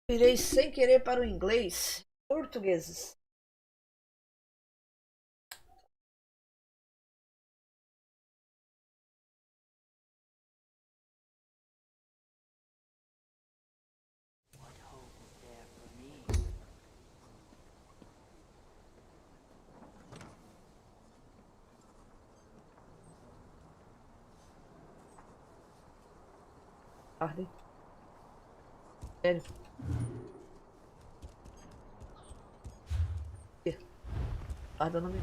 Virei sem querer para o inglês. Portugueses. Arde. Sério. Arda não me.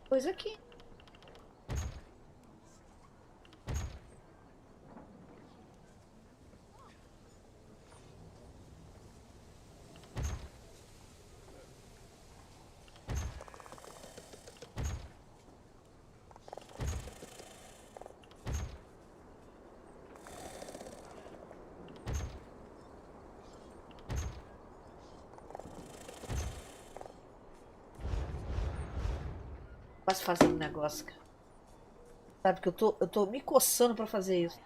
Coisa aqui. Quase fazendo um negócio, cara. Sabe que eu tô me coçando pra fazer isso.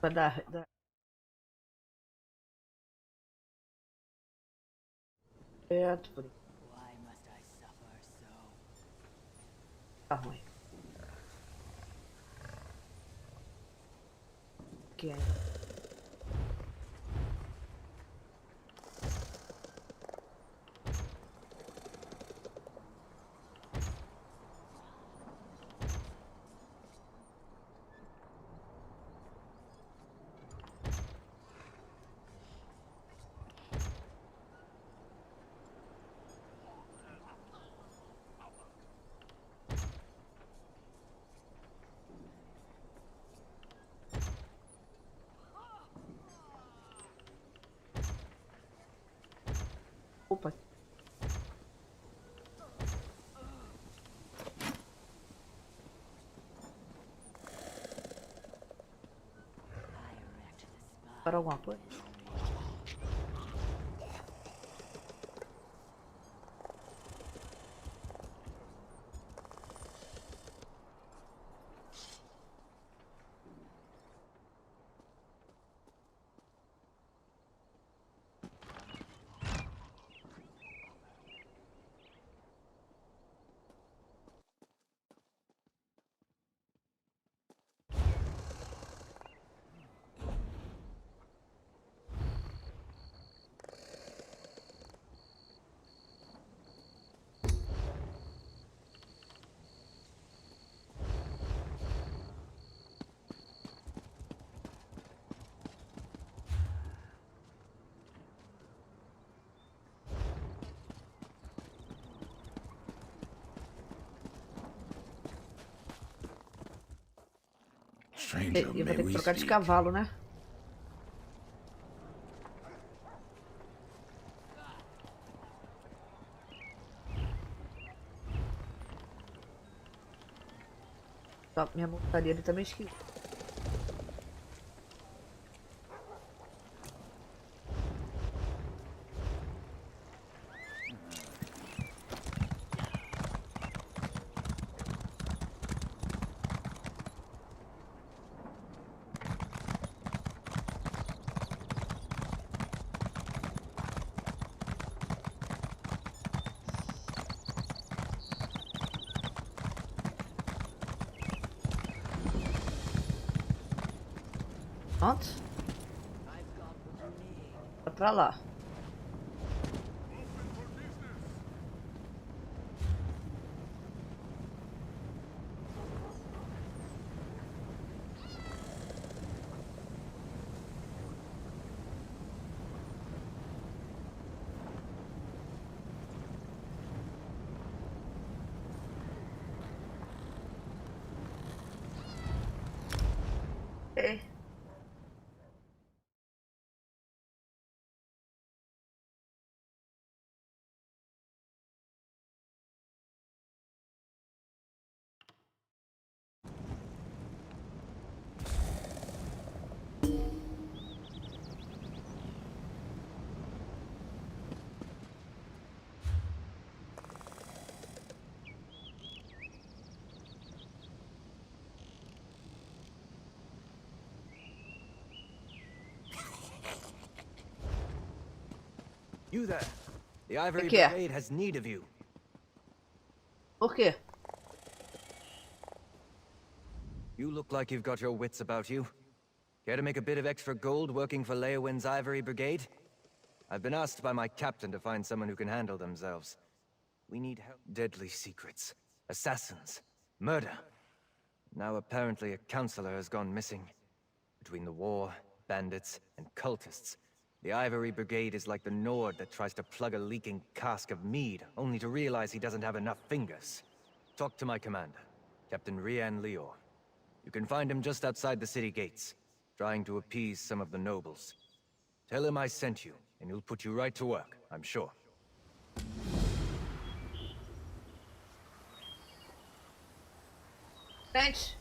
Vai dar perto, por aí. Tá ruim. Que é. Opa. Para alguma coisa? Stranger, Eu vou may ter que we trocar de speak? cavalo, né? Tá, minha montaria ali também esquisita. Pronto. Vai pra lá. É. You there. The O Ivory que é? Brigade has need of you. Por quê? You look like you've got your wits about you. Care to make a bit of extra gold working for Leowin's Ivory Brigade? I've been asked by my captain to find someone who can handle themselves. We need help. Deadly secrets. Assassins. Murder. Now apparently a counselor has gone missing. Between the war, bandits, and cultists, the Ivory Brigade is like the Nord that tries to plug a leaking cask of mead, only to realize he doesn't have enough fingers. Talk to my commander, Captain Rian Lior. You can find him just outside the city gates, trying to appease some of the nobles. Tell him I sent you, and he'll put you right to work, I'm sure. Gente.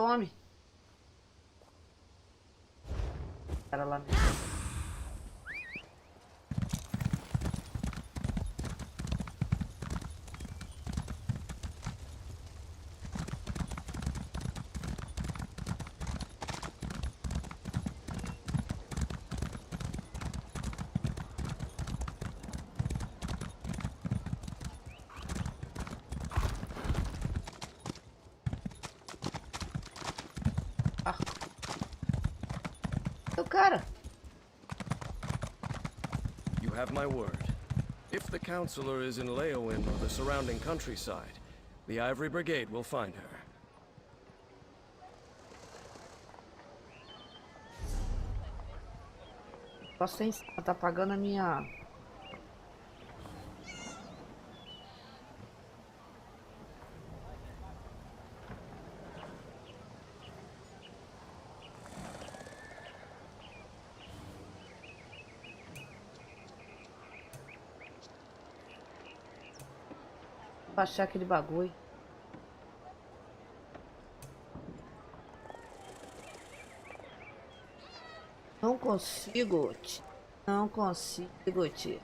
Homem. Cara lá mesmo. Ah. O cara. You have my word. If the counselor is in Leowin or the surrounding countryside, the Ivory Brigade will find her. Posso em cima, tá apagando a minha. Baixar aquele bagulho. Não consigo, tio. Não consigo, tio.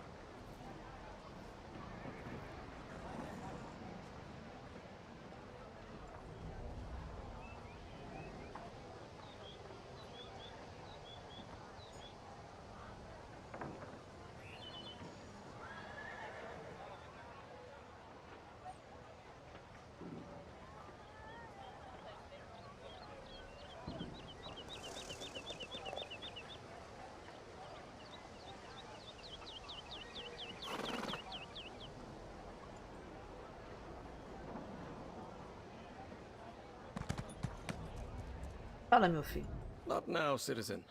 Fala, meu filho. Not now, citizen.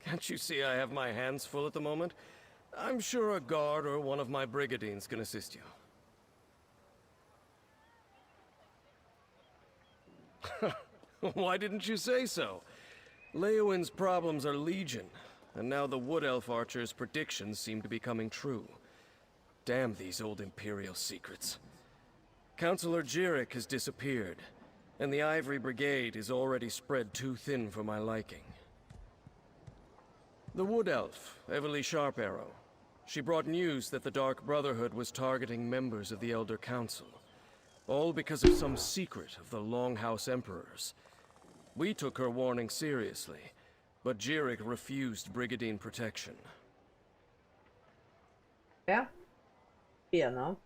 Can't you see I have my hands full at the moment? I'm sure a guard or one of my brigadines can assist you. Why didn't you say so? Leowin's problems are legion, and now the Wood Elf Archer's predictions seem to be coming true. Damn these old Imperial secrets. Counselor Jirik has disappeared, and the Ivory Brigade is already spread too thin for my liking. The Wood Elf, Everly Sharparrow. She brought news that the Dark Brotherhood was targeting members of the Elder Council. All because of some secret of the Longhouse Emperors. We took her warning seriously, but Jirik refused Brigadine protection. É? É, não?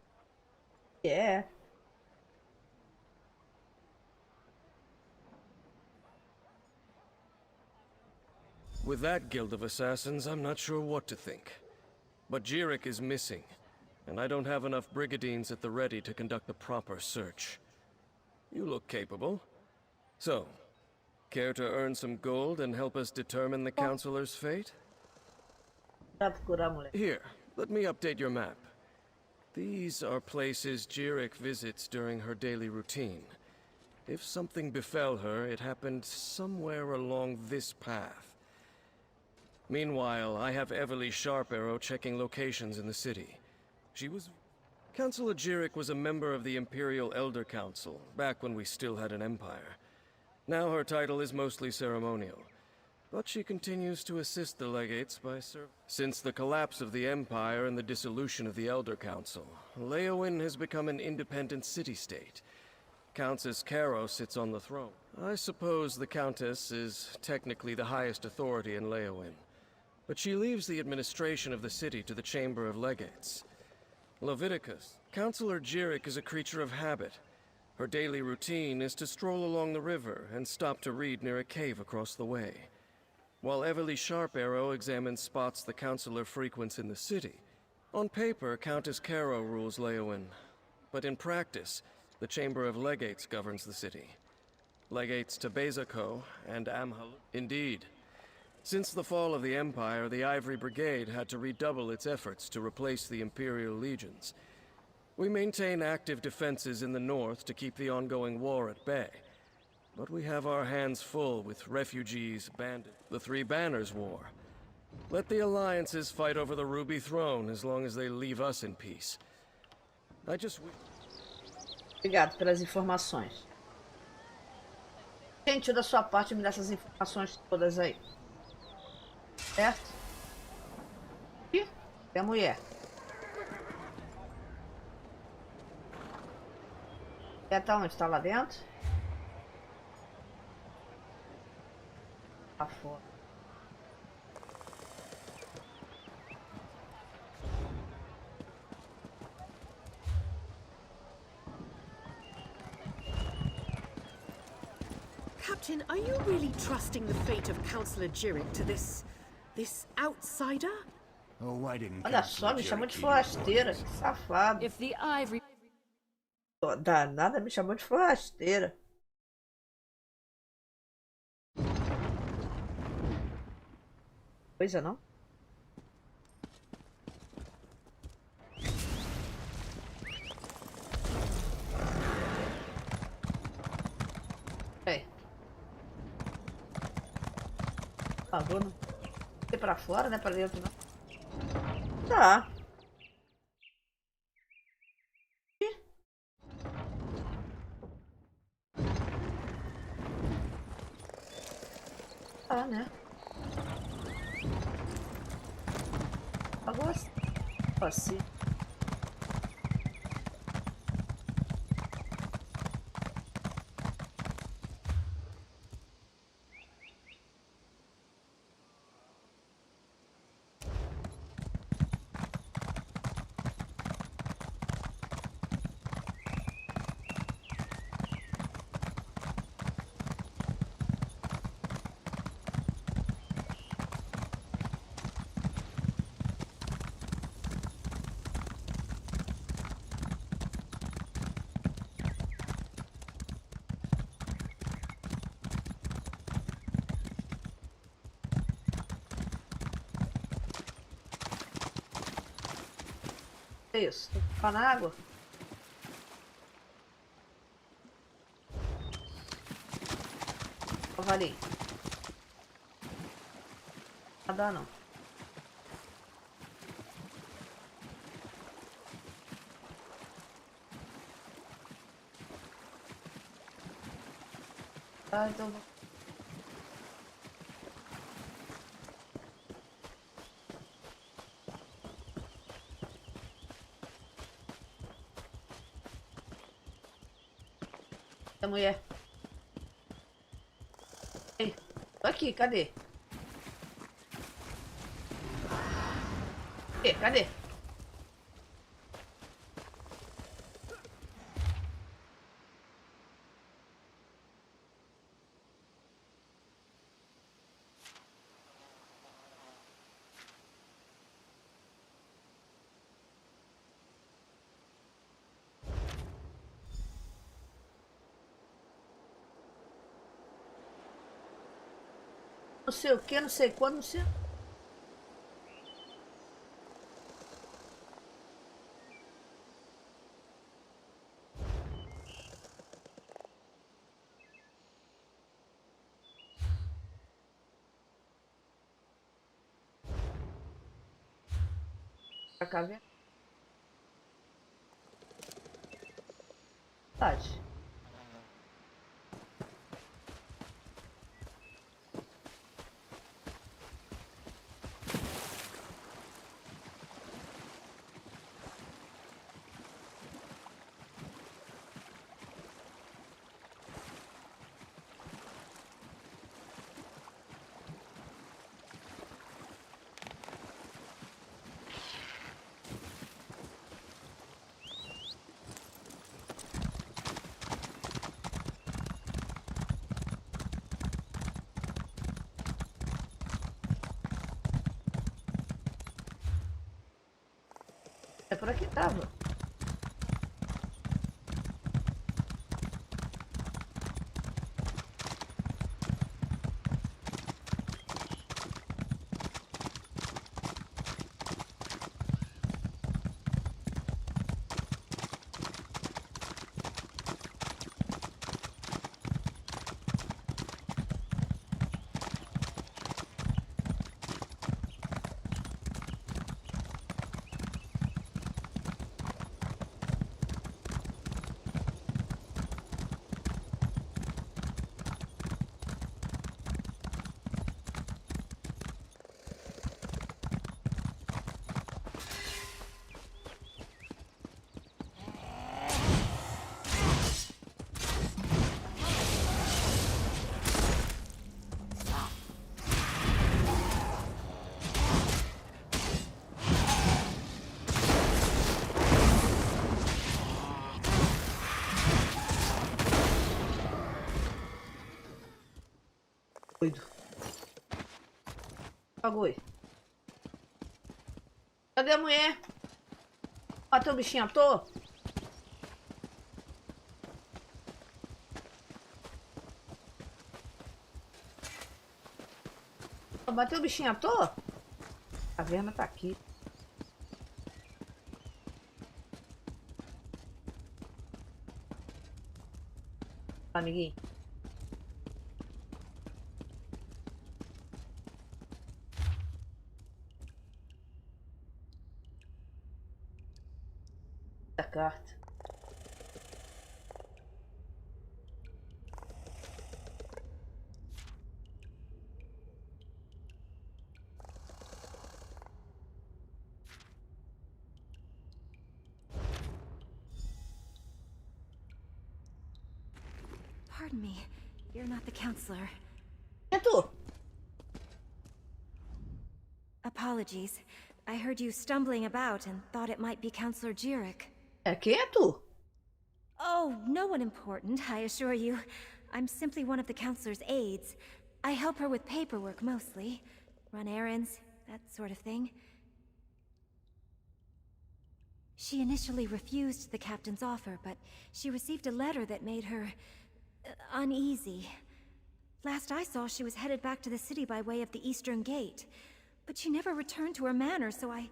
É. With that guild of assassins, I'm not sure what to think. But Jirik is missing, and I don't have enough brigadines at the ready to conduct a proper search. You look capable. So, care to earn some gold and help us determine the Counselor's fate? Vai procurar, moleque. Here, let me update your map. These are places Jirik visits during her daily routine. If something befell her, it happened somewhere along this path. Meanwhile, I have Everly Sharparrow checking locations in the city. Counselor Jirik was a member of the Imperial Elder Council, back when we still had an empire. Now her title is mostly ceremonial, but she continues to assist the legates by serving. Since the collapse of the Empire and the dissolution of the Elder Council, Leowin has become an independent city-state. Countess Caro sits on the throne. I suppose the Countess is technically the highest authority in Leowin, but she leaves the administration of the city to the Chamber of Legates. Leviticus, Counselor Jirik is a creature of habit. Her daily routine is to stroll along the river and stop to read near a cave across the way. While Everly Sharparrow examines spots the Counselor frequents in the city. On paper, Countess Caro rules Leowin, but in practice, the Chamber of Legates governs the city. Legates Tebezako and Amhal. Indeed. Since the fall of the Empire, the Ivory Brigade had to redouble its efforts to replace the Imperial legions. We maintain active defenses in the north to keep the ongoing war at bay. But we have our hands full with refugees, bandits, the Three Banners War. Let the alliances fight over the Ruby Throne as long as they leave us in peace. Obrigado pelas informações. Gentil da sua parte me dar essas informações todas aí. Certo? Ih, é a mulher. Ela tá onde? Tá lá dentro? Tá fora. Captain, are you really trusting the fate of Councillor Jirick to this outsider? Oh, why didn't Olha só, me chamou Jerick de heed your forasteira. warnings? Que safado. If the ivory Danada, me chamou de forasteira. Coisa não? É. Por favor, não ir pra fora, né? Pra dentro, não. Tá. Ih. Tá, né? Agora assim. É isso. Tem que ficar na água. Cavalinho. Nada não. Tá, então vou. A mulher. Ei, tô aqui, cadê? Cadê? Não sei o que, não sei quando, não sei. Pra cá ver. Verdade. É por aqui tava. Bagulho. Cadê a mulher? Bateu o bichinho à toa? Bateu o bichinho à toa? A verma tá aqui. Amiguinho. A carta. Pardon me, you're not the counselor. É tu? Apologies. I heard you stumbling about and thought it might be Counselor Jurek. É quem é tu? Oh, no one important, I assure you. I'm simply one of the counselor's aides. I help her with paperwork mostly. Run errands, that sort of thing. She initially refused the captain's offer, but she received a letter that made her uneasy. Last I saw, she was headed back to the city by way of the Eastern Gate. But she never returned to her manor, so I...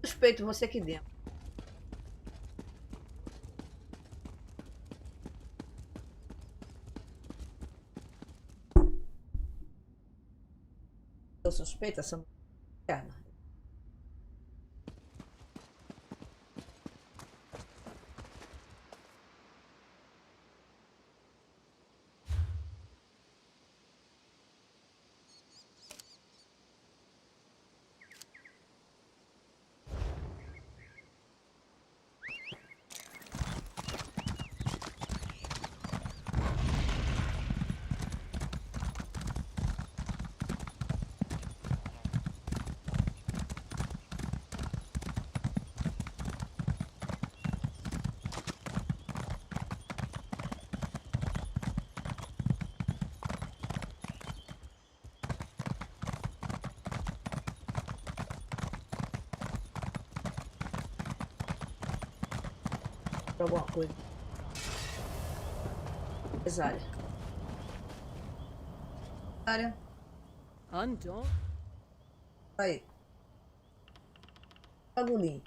Suspeito você aqui dentro. Eu suspeito essa mulher. Alguma coisa. Cesárea. Cesárea. Undone? Aí. Bagulhinho.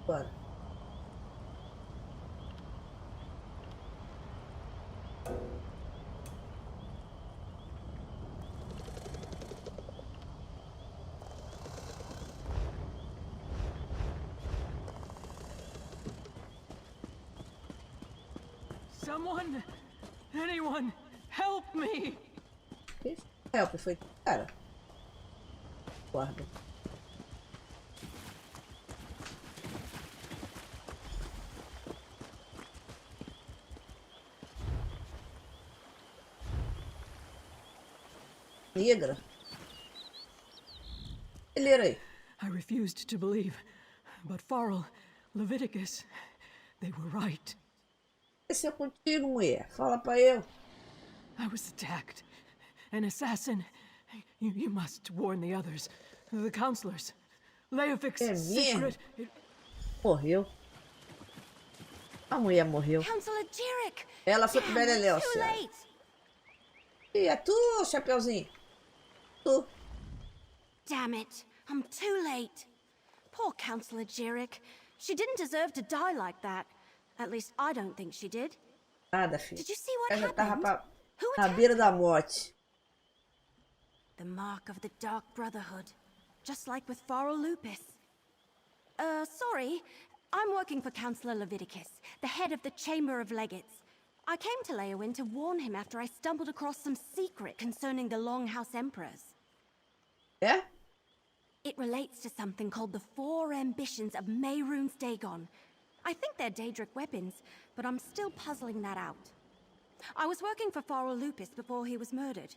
Bora. Someone! Anyone! Help me! Help, foi. Cara. Guarda. Negra. Ele aí. I refused to believe, but Farrell, Leviticus, they were right. Esse é contigo, mulher. Fala pra eu. I was attacked. An assassin. You must warn the others. The counselors. Leofic's É mesmo? secret. Morreu. A mulher morreu. Counselor Jurek! Ela foi pro Damn, Beleléu, too Céu. late! E é tu, Chapeuzinho? Tu. Damn it, I'm too late. Poor Counselor Jurek. She didn't deserve to die like that. At least I don't think she did. Nada, filho. Did you see what Ela já tava happened? Who na attacked beira her? da morte. The mark of the Dark Brotherhood. Just like with Farrell Lupus. Sorry. I'm working for Councillor Leviticus, the head of the Chamber of Legates. I came to Leowyn to warn him after I stumbled across some secret concerning the Longhouse Emperors. É? It relates to something called the Four Ambitions of Mehrunes Dagon. I think they're Daedric weapons, but I'm still puzzling that out. I was working for Farrell Lupus before he was murdered.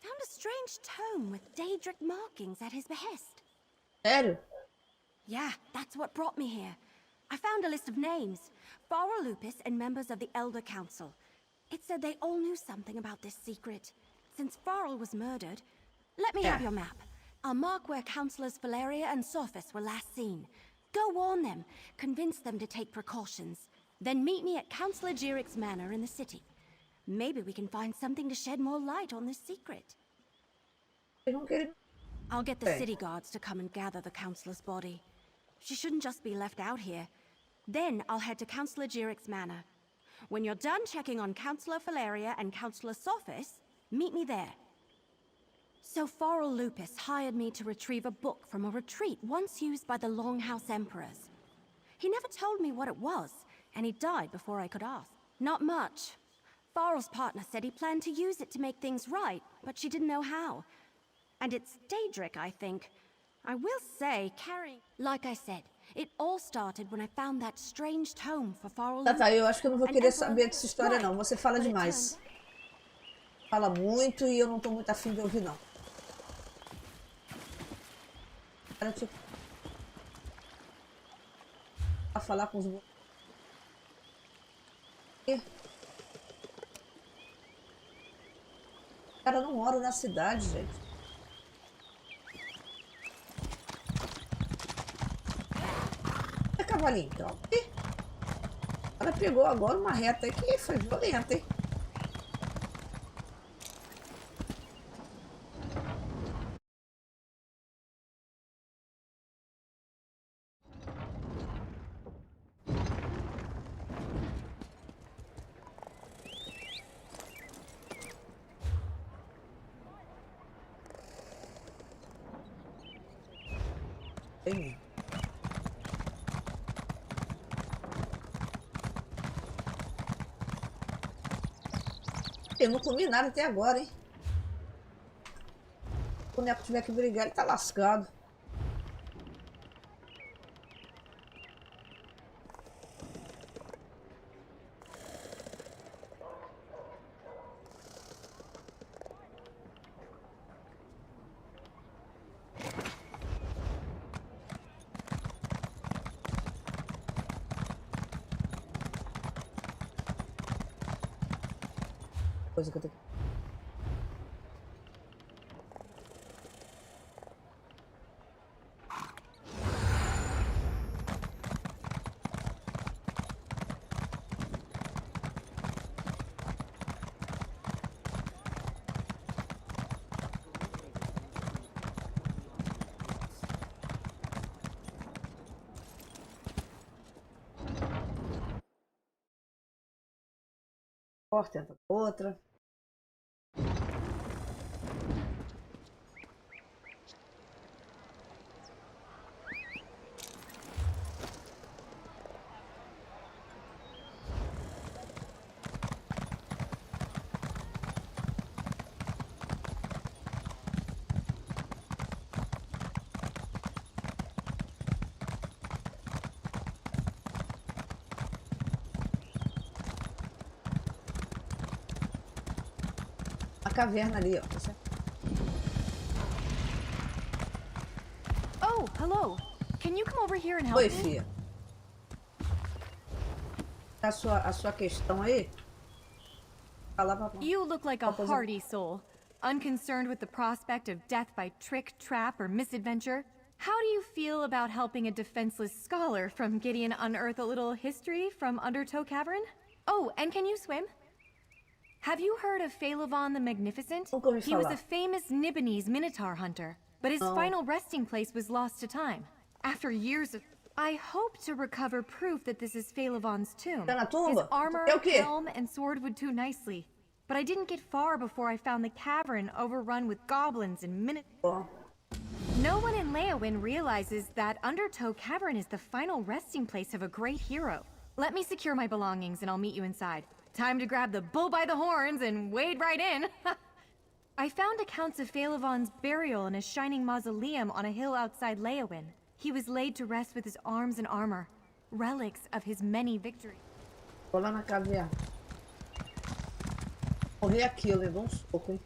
Found a strange tome with Daedric markings at his behest. Sério? Yeah, that's what brought me here. I found a list of names. Farrell Lupus and members of the Elder Council. It said they all knew something about this secret. Since Farrell was murdered... Let me have your map. I'll mark where Councillors Valeria and Sophus were last seen. Go warn them. Convince them to take precautions. Then meet me at Councillor Jiric's manor in the city. Maybe we can find something to shed more light on this secret. I'll get the city guards to come and gather the Councillor's body. She shouldn't just be left out here. Then I'll head to Councillor Jiric's manor. When you're done checking on Councillor Valeria and Councillor Sophus, meet me there. So Farrell Lupus hired me to retrieve a book from a retreat once used by the Longhouse Emperors. He never told me what it was, and he died before I could ask. Not much. Farrell's partner said he planned to use it to make things right, but she didn't know how. And it's Daedric, I think. I will say, carrying... Like I said, it all started when I found that strange tome for Farrell Lupus. Tá, eu acho que eu não vou querer saber dessa história não. Você fala demais. Fala muito e eu não tô muito afim de ouvir não. Cara, tipo... A falar com os... O cara não mora na cidade, gente. É cavalinho, então. Ela pegou agora uma reta que foi violenta, hein? Tem. Eu não comi nada até agora, hein? Se o boneco tiver que brigar, ele tá lascado. Coisa que eu tenho que... Porta, entra outra. Caverna ali, ó. Oh, hello. Can you come over here and help Oi, me? filha. A sua questão aí? Fala pra... You look like a hardy soul, unconcerned with the prospect of death by trick, trap, or misadventure. How do you feel about helping a defenseless scholar from Gideon unearth a little history from Undertow Cavern? Oh, and can you swim? Have you heard of Phaelivon the Magnificent? He was a famous Nibonese Minotaur hunter, but his final resting place was lost to time. After years of... I hope to recover proof that this is Phaelivon's tomb. His armor, helm, and sword would do nicely. But I didn't get far before I found the cavern overrun with goblins and No one in Leowyn realizes that Undertow Cavern is the final resting place of a great hero. Let me secure my belongings and I'll meet you inside. Time to grab the bull by the horns and wade right in. I found accounts of Phaelivon's burial in a shining mausoleum on a hill outside Leowyn. He was laid to rest with his arms and armor, relics of his many victories. Vou lá na caverna. Morri aqui, eu levei um soco, hein?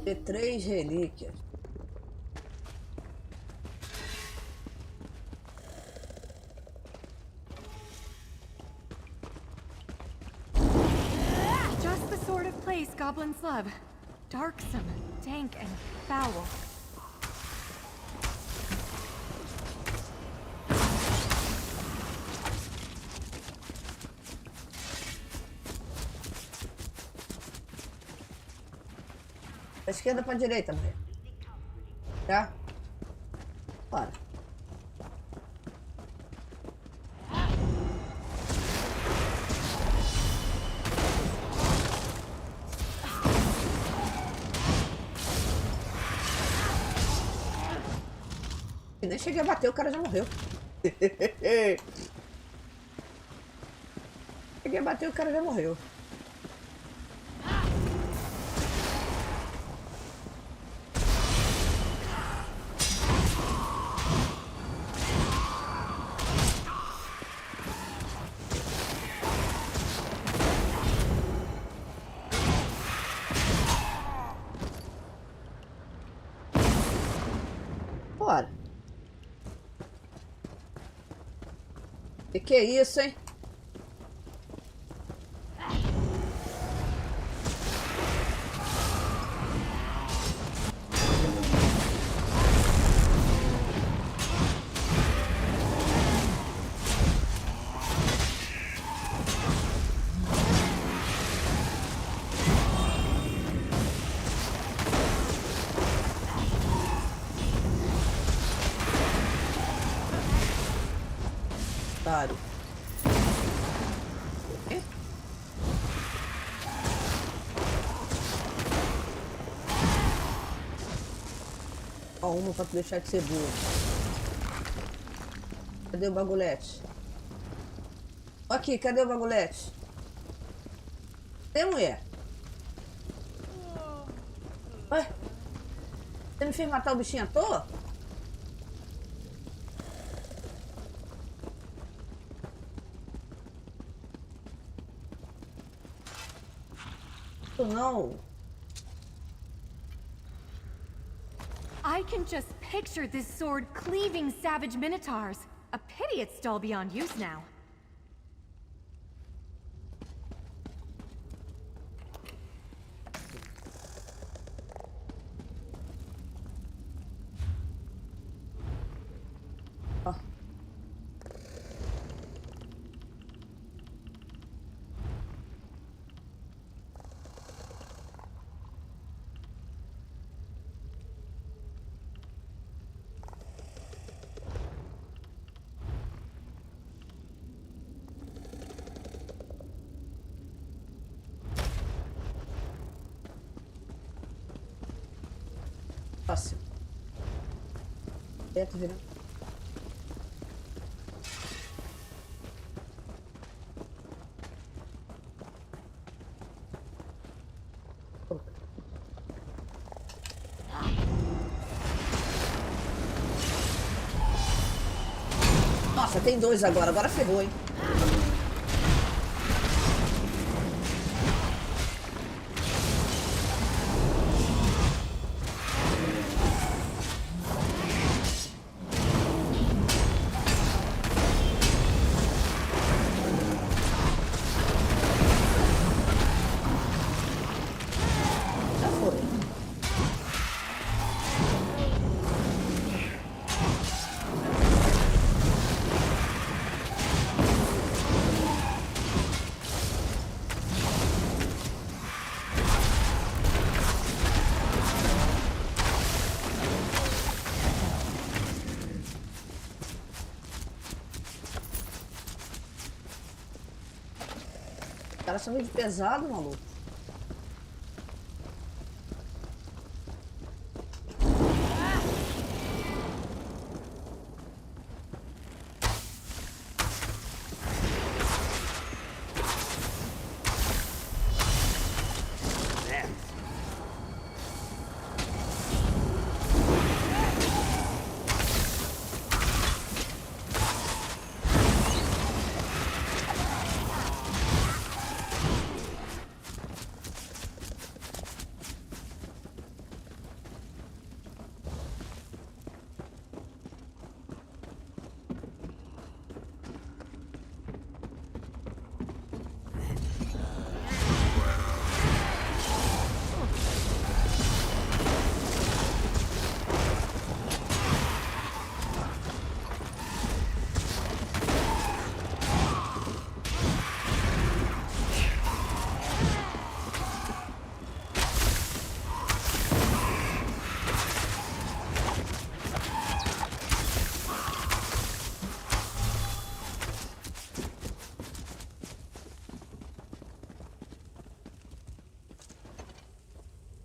Ter 3 relíquias. Just the sort of place goblins love. Darksome, dank, and foul. Da esquerda pra direita, mulher. Tá? Bora. E nem cheguei a bater, o cara já morreu. Cheguei a bater, o cara já morreu. Bora. Que é isso, hein? Claro. Ó, uma pra deixar de ser burro. Cadê o bagulhete? Aqui, cadê o bagulhete? Cadê, mulher? Ué? Você me fez matar o bichinho à toa? Não. I can just picture this sword cleaving savage minotaurs. A pity it's dull beyond use now. Ó. Fácil. Perto, virando. Nossa, tem 2 agora. Agora ferrou, hein? Já foi. Os caras são muito pesados, maluco.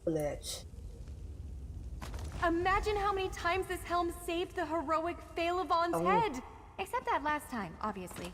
Colette. Imagine how many times this helm saved the heroic Phalavon's head! Except that last time, obviously.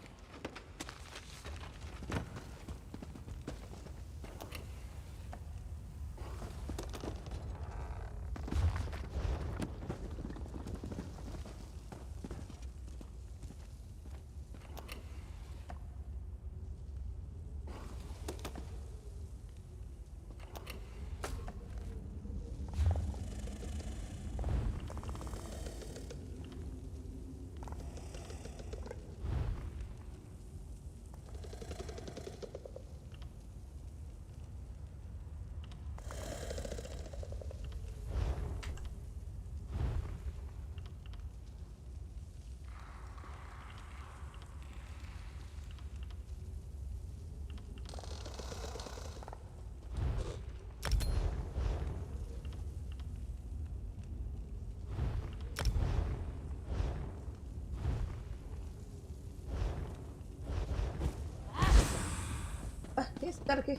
Ah, quem é esse cara aqui?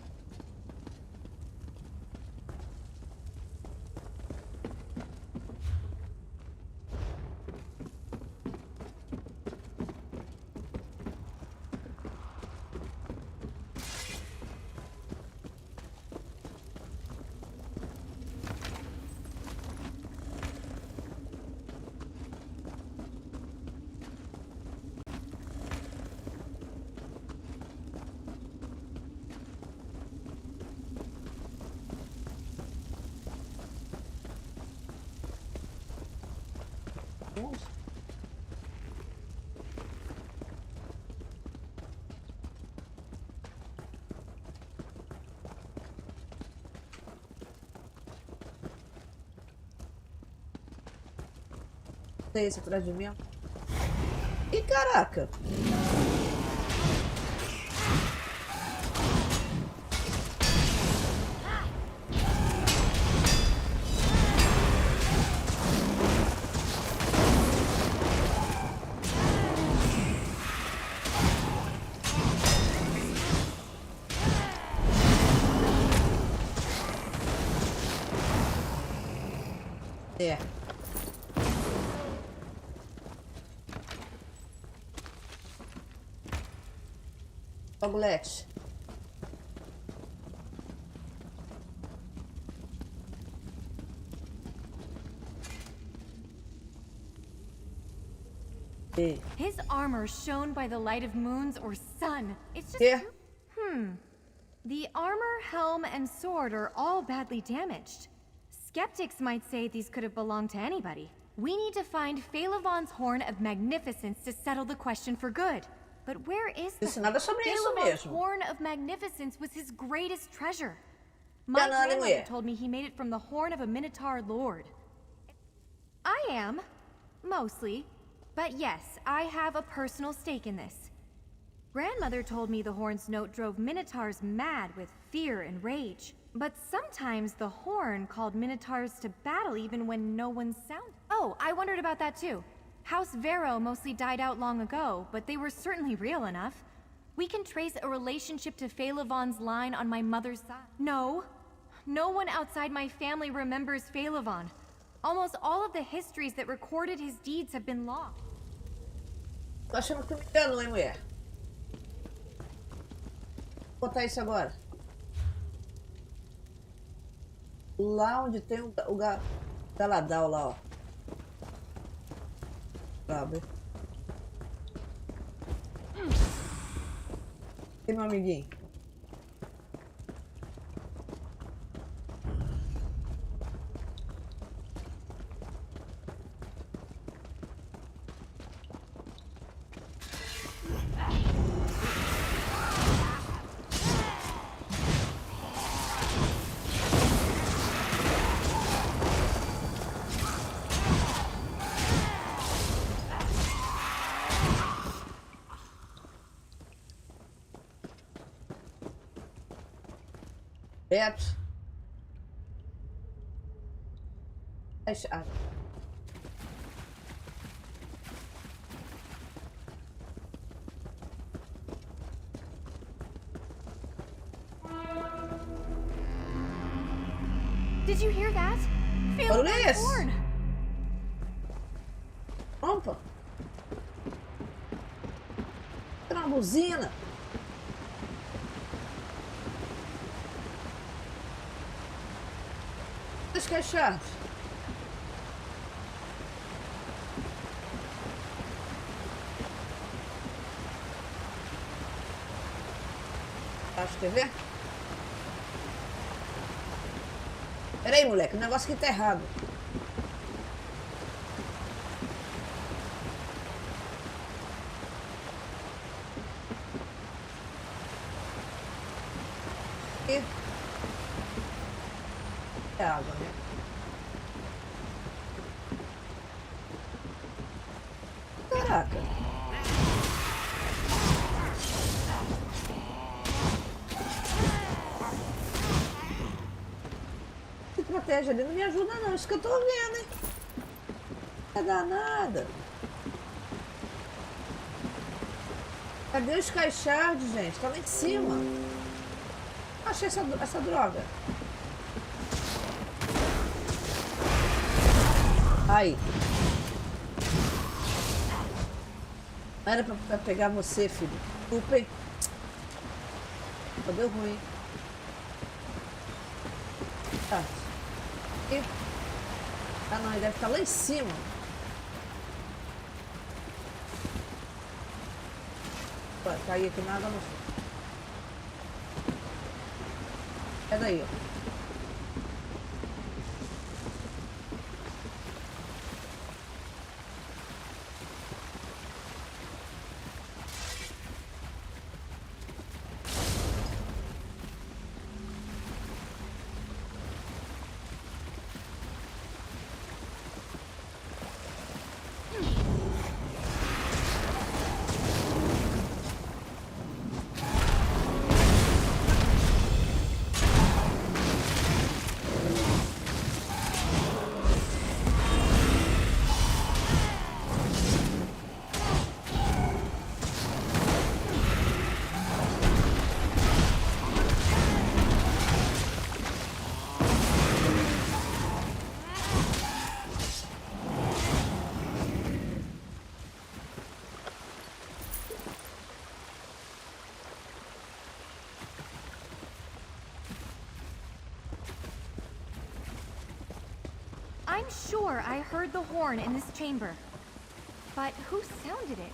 Nossa. Tem esse atrás de mim? Ih, caraca! É. Colette. Ei. His armor shone by the light of moons or sun. It's just... Yeah. The armor, helm, and sword are all badly damaged. Skeptics might say these could have belonged to anybody. We need to find Phalavon's Horn of Magnificence to settle the question for good. But where is the Isso nada sobre isso Phalavon's mesmo. Horn of Magnificence was his greatest treasure. My nada, grandmother mulher. told me he made it from the horn of a Minotaur lord. I am, mostly. But yes, I have a personal stake in this. Grandmother told me the horn's note drove Minotaurs mad with fear and rage. But sometimes the horn called Minotaurs to battle even when no one sounded. Oh, I wondered about that too. House Vero mostly died out long ago, but they were certainly real enough. We can trace a relationship to Phaelivon's line on my mother's side. No. No one outside my family remembers Phaelivon. Almost all of the histories that recorded his deeds have been lost. Tô achando que tu me enganou, hein, mulher? Vou botar isso agora. Lá onde tem o Galadal lá, ó. Sabe? E meu amiguinho? Beto. Did you hear that? Barulho é Phaelivon's esse? horn! Opa! Tem uma buzina. As caixadas. Acho que quer ver? Pera aí, moleque, o negócio aqui tá errado. Aqui. É água, né? Caraca. Estratégia ali não me ajuda não, isso que eu tô vendo, hein? Não vai dar nada. Cadê os caixardes, gente? Tá lá em cima. Achei essa droga. Aí. Não era pra pegar você, filho. Desculpa, hein? Só deu ruim. Tá. Aqui. Ah, não, ele deve estar lá em cima. Vai cair aqui nada no fundo. É daí, ó. I'm sure I heard the horn in this chamber. But who sounded it?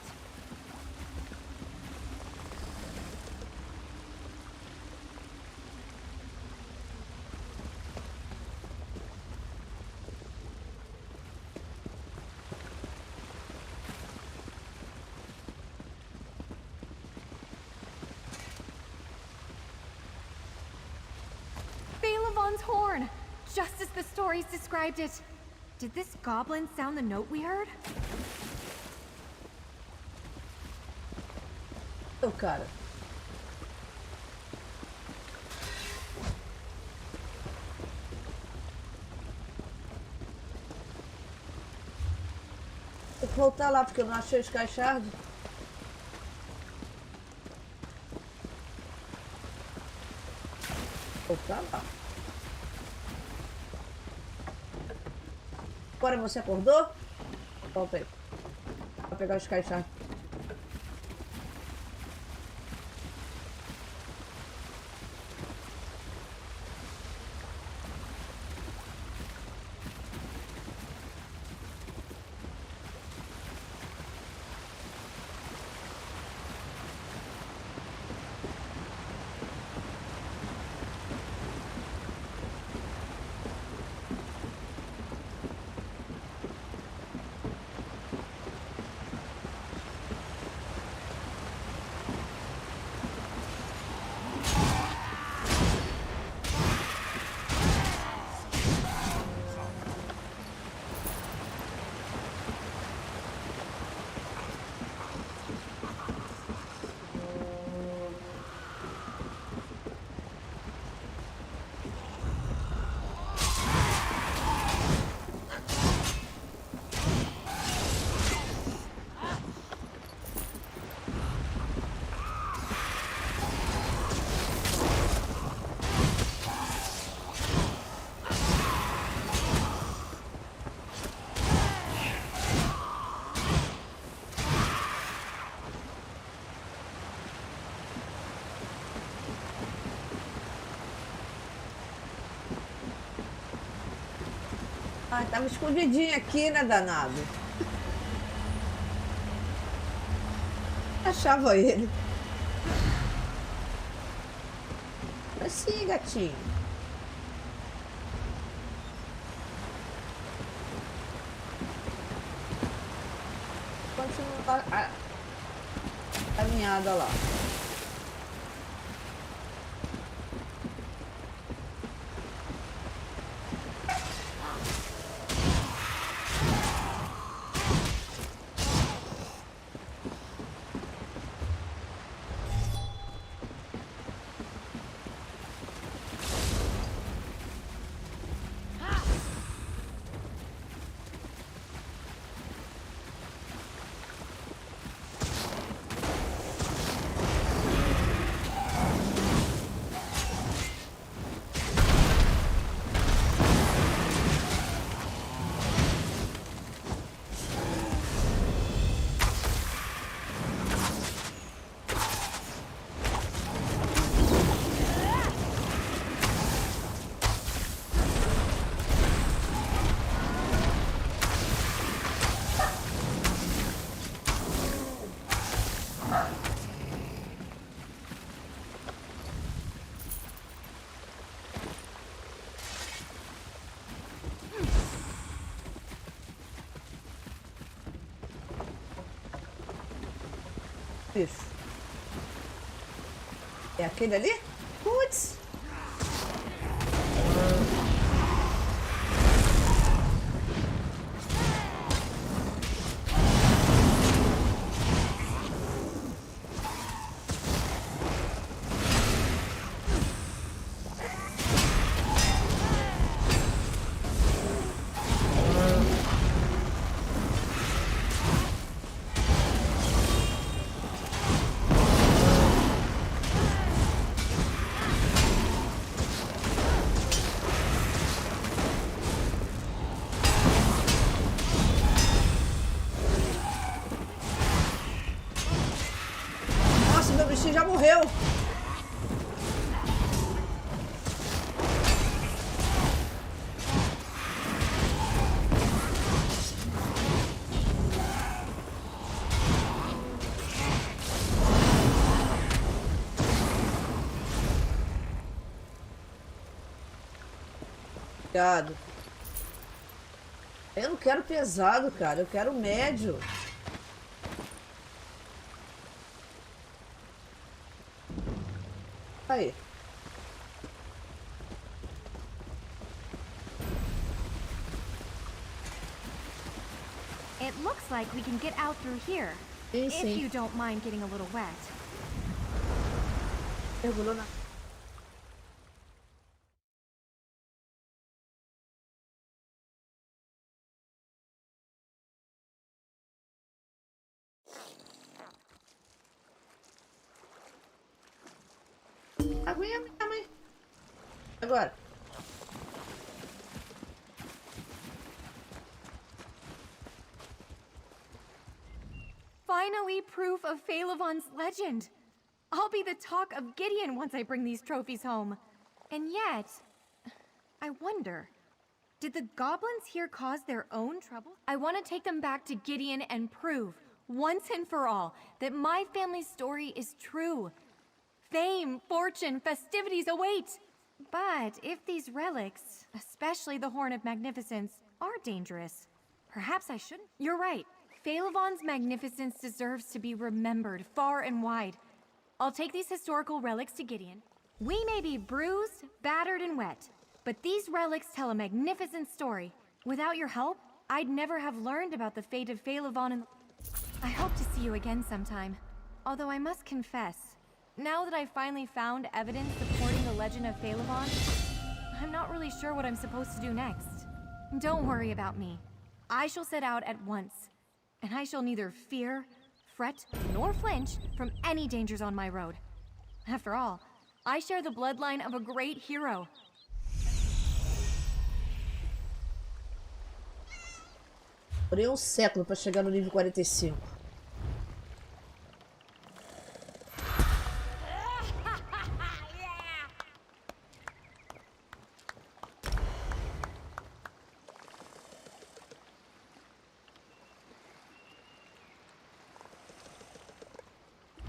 Phaelivon's horn! Just as the stories described it. Did this goblin sound the note we heard? Oh, cara. Vou voltar lá porque eu não achei os caixardes. Voltar lá. Agora você acordou? Volta aí. Vou pegar os caixas. Ah, tava escondidinho aqui, né, danado? Achava ele. Assim, gatinho. Continua a caminhada lá. Isso. É aquele ali? Putz! Nossa, meu bichinho já morreu. Obrigado. Eu não quero pesado, cara. Eu quero médio. Aí. It looks like we can get out through here. Sim, If sim. you don't mind getting a little wet. Mergulhou na... Aguinha mesmo, hein? agora. Finally, proof of Phaelivon's legend. I'll be the talk of Gideon once I bring these trophies home. And yet, I wonder, did the goblins here cause their own trouble? I want to take them back to Gideon and prove, once and for all, that my family's story is true. Fame, fortune, festivities await. But if these relics, especially the Horn of Magnificence, are dangerous, perhaps I shouldn't. You're right. Phaelivon's magnificence deserves to be remembered far and wide. I'll take these historical relics to Gideon. We may be bruised, battered, and wet, but these relics tell a magnificent story. Without your help, I'd never have learned about the fate of Phaelivon and... I hope to see you again sometime. Although I must confess, now that I've finally found evidence supporting the legend of Phaelivon, I'm not really sure what I'm supposed to do next. Don't worry about me. I shall set out at once, and I shall neither fear, fret, nor flinch from any dangers on my road. After all, I share the bloodline of a great hero. Demorei um século para chegar no nível 45.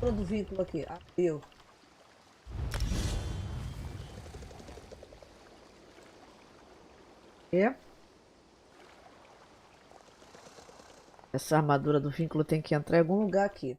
Do vínculo aqui, abriu. E essa armadura do vínculo tem que entrar em algum lugar aqui.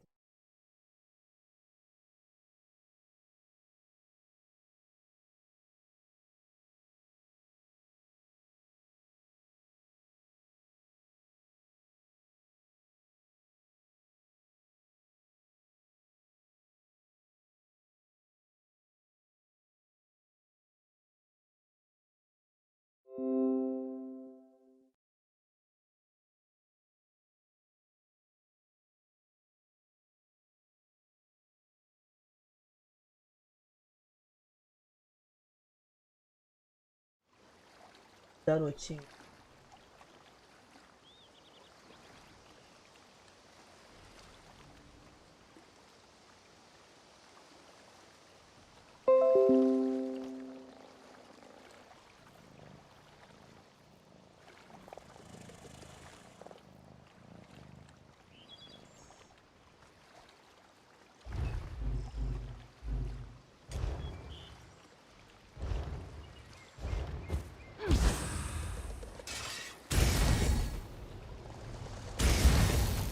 Garotinho.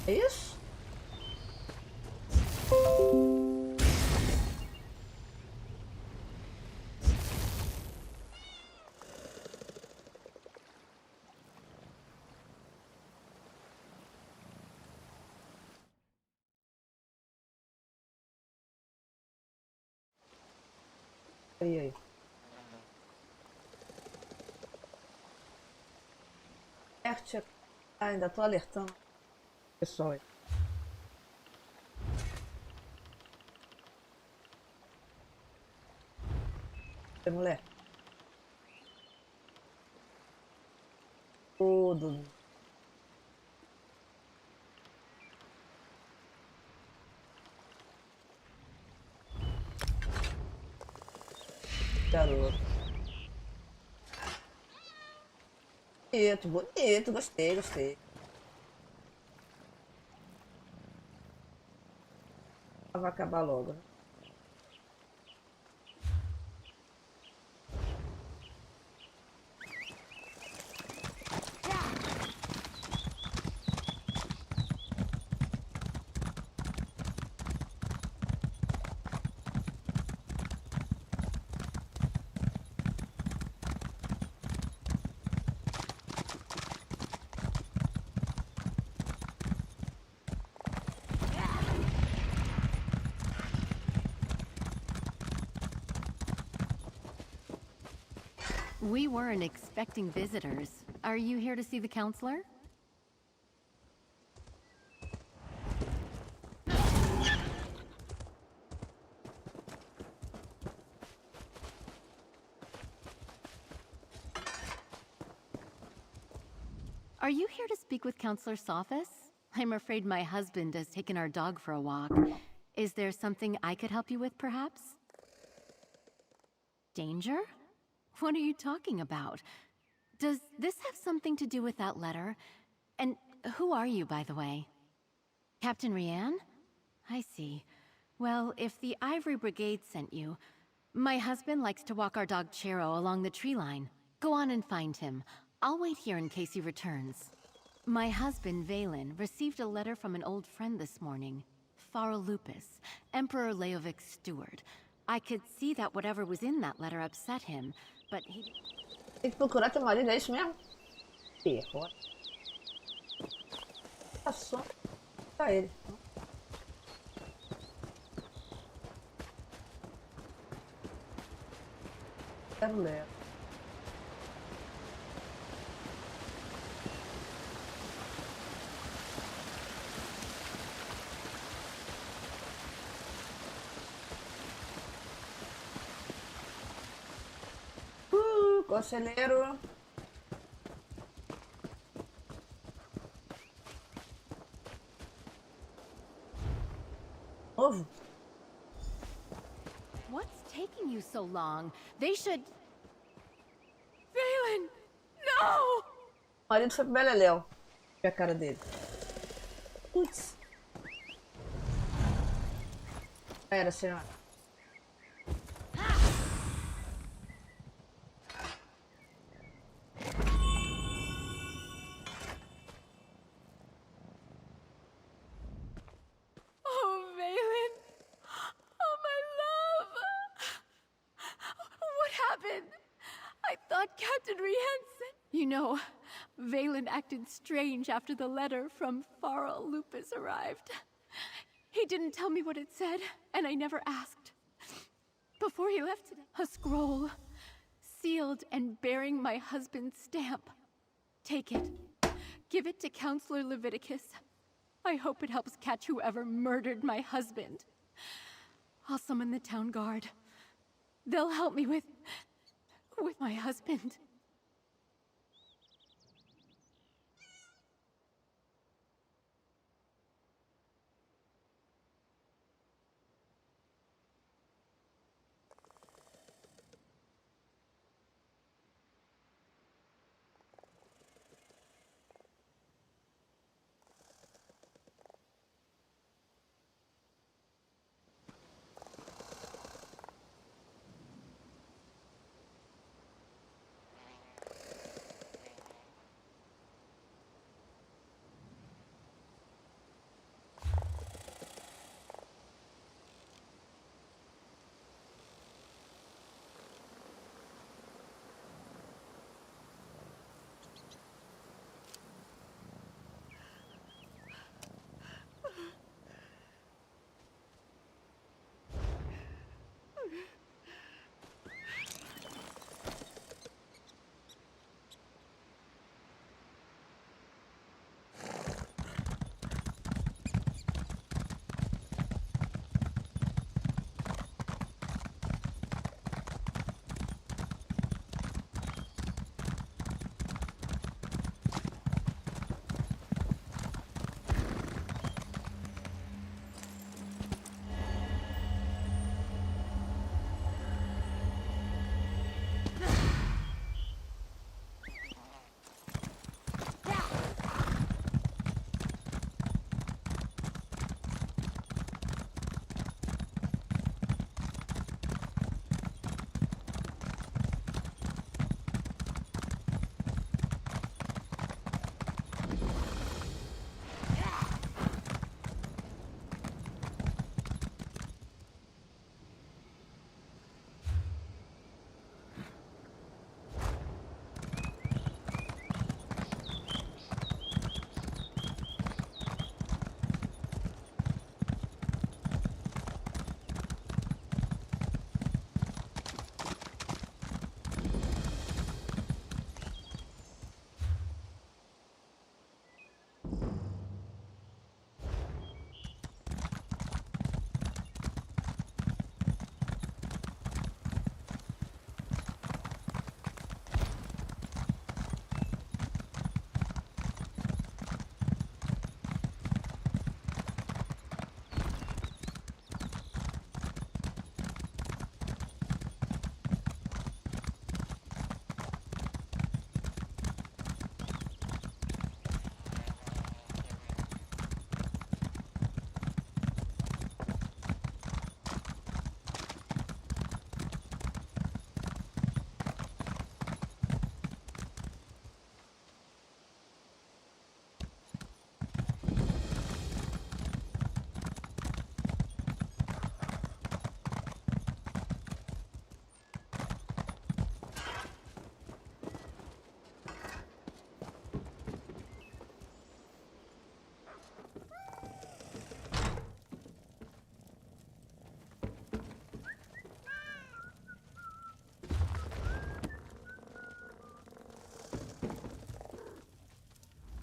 É isso? Aí. Alerte. Ah, ainda tô alertando o pessoal aí. Mulher. Tudo. Garoto. Bonito, bonito, gostei, gostei. Vai acabar logo, né? We weren't expecting visitors. Are you here to see the counselor? Are you here to speak with Counselor Sophis? I'm afraid my husband has taken our dog for a walk. Is there something I could help you with, perhaps? Danger? What are you talking about? Does this have something to do with that letter? And who are you, by the way? Captain Rianne? I see. Well, if the Ivory Brigade sent you, my husband likes to walk our dog Chero along the tree line. Go on and find him. I'll wait here in case he returns. My husband, Valen, received a letter from an old friend this morning. Farah Lupus, Emperor Leovic's steward. I could see that whatever was in that letter upset him, but he... Tem que procurar teu marido, é isso mesmo? Ferrou. Passou. Tá ele. Quero ler. Conselheiro. Novo. What's taking you so long? They should... Valen! No! O marido foi pro Beleléu. Ver a cara dele. Putz. Já era, senhora. Oh, Valen! Oh, my love! What happened? I thought Captain Rianne said... You know, Valen acted strange after the letter from Farah Lupus arrived. He didn't tell me what it said, and I never asked. Before he left today, a scroll, sealed and bearing my husband's stamp. Take it. Give it to Counselor Leviticus. I hope it helps catch whoever murdered my husband. I'll summon the town guard. They'll help me with my husband.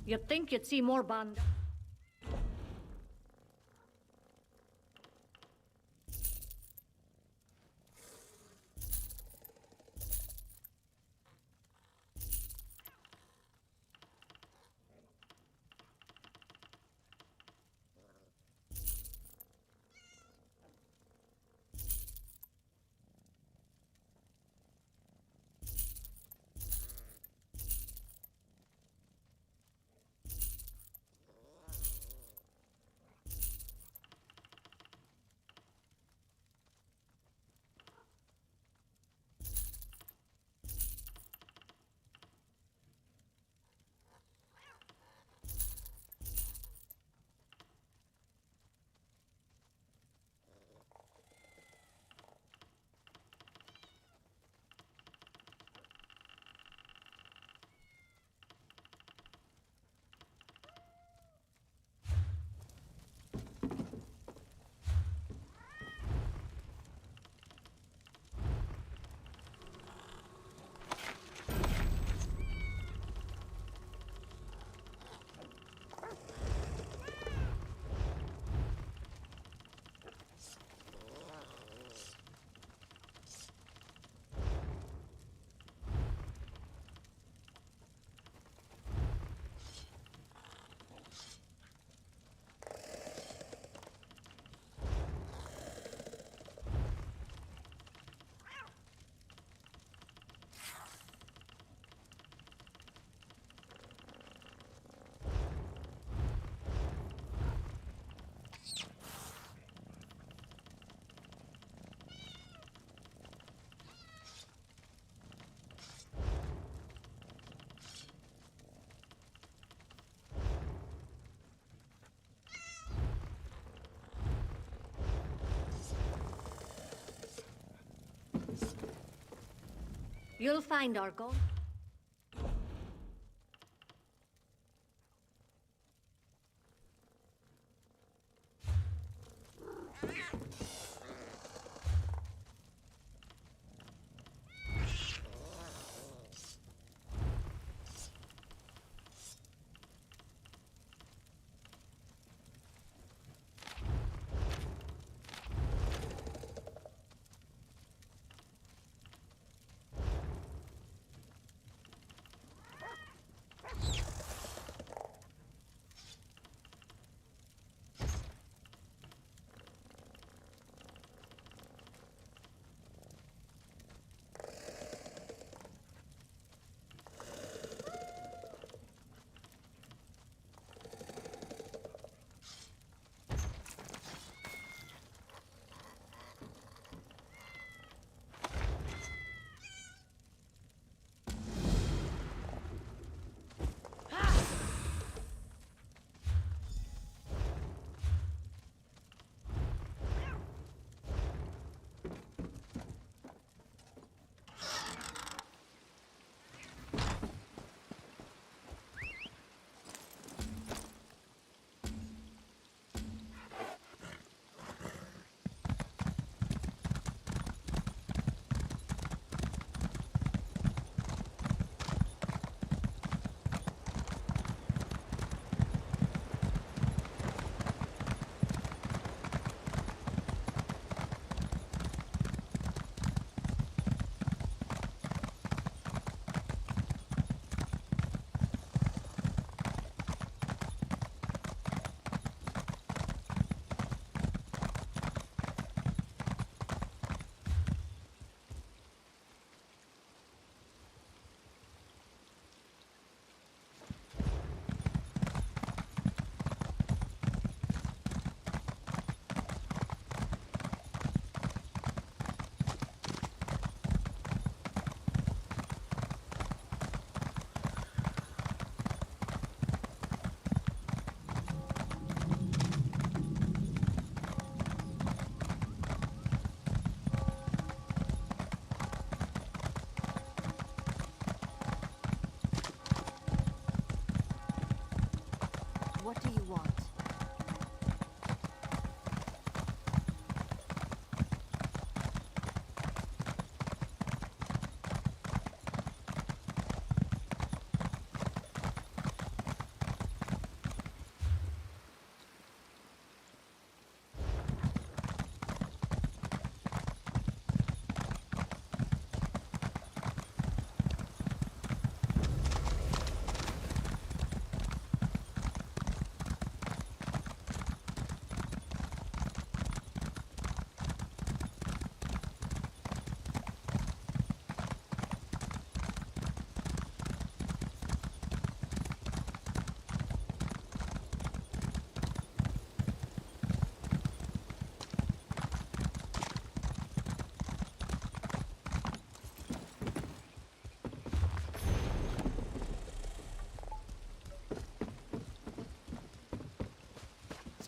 You'd think you'd see more band. You'll find our goal.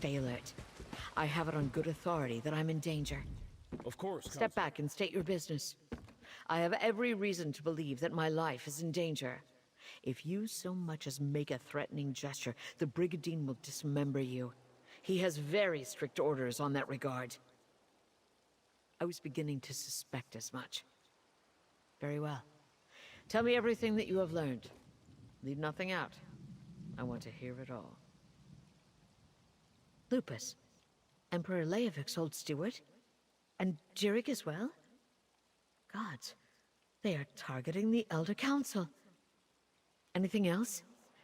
stay alert. I have it on good authority that I'm in danger. Of course, Step back and state your business. I have every reason to believe that my life is in danger. If you so much as make a threatening gesture, the Brigadine will dismember you. He has very strict orders on that regard. I was beginning to suspect as much. Very well. Tell me everything that you have learned. Leave nothing out. I want to hear it all. Lupus. Emperor Leovik's old steward? And Jirik as well? Gods, they are targeting the Elder Council. Anything else?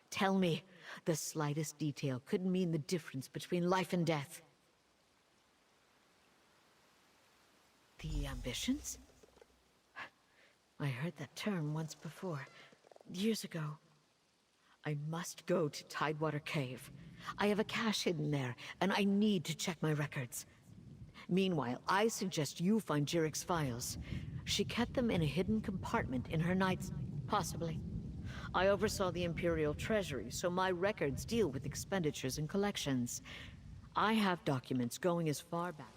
Tell me. The slightest detail could mean the difference between life and death. The ambitions? I heard that term once before, years ago. I must go to Tidewater Cave. I have a cache hidden there, and I need to check my records. Meanwhile, I suggest you find Jirik's files. She kept them in a hidden compartment in her nights, possibly. I oversaw the Imperial Treasury, so my records deal with expenditures and collections. I have documents going as far back.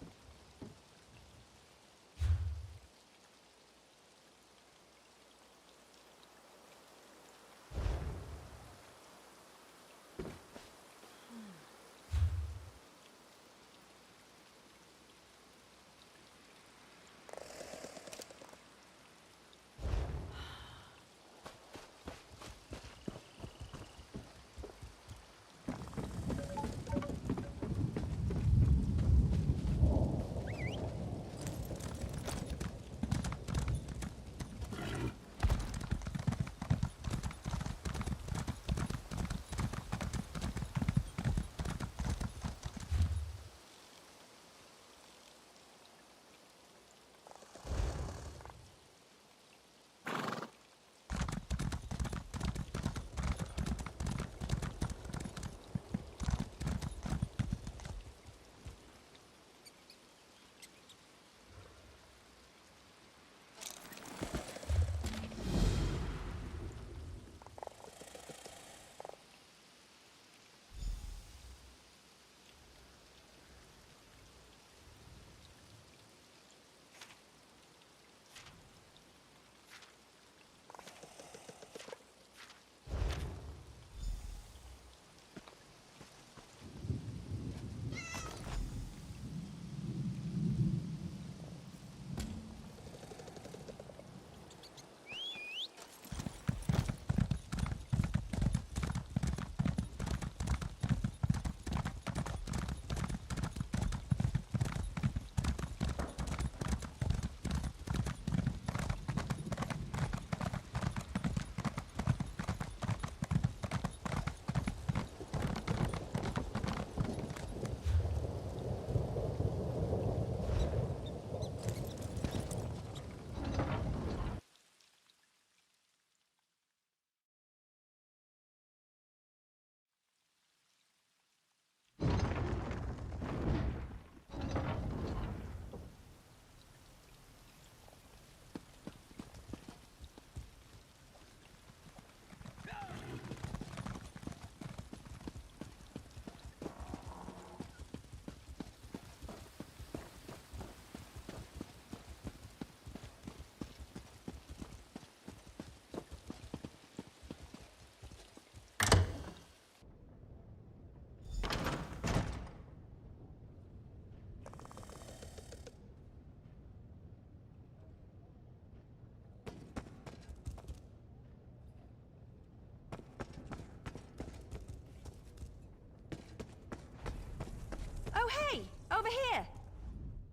Oh, hey! Over here!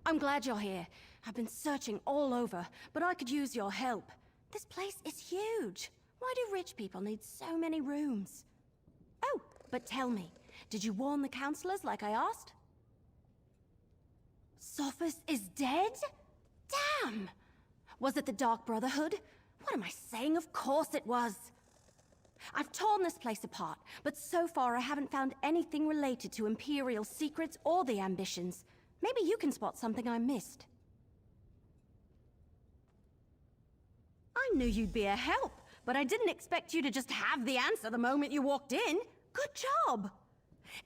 I'm glad you're here. I've been searching all over, but I could use your help. This place is huge. Why do rich people need so many rooms? Oh, but tell me, did you warn the counselors like I asked? Sophus is dead? Damn! Was it the Dark Brotherhood? What am I saying? Of course it was! I've torn this place apart, but so far I haven't found anything related to Imperial secrets or the ambitions. Maybe you can spot something I missed. I knew you'd be a help, but I didn't expect you to just have the answer the moment you walked in. Good job!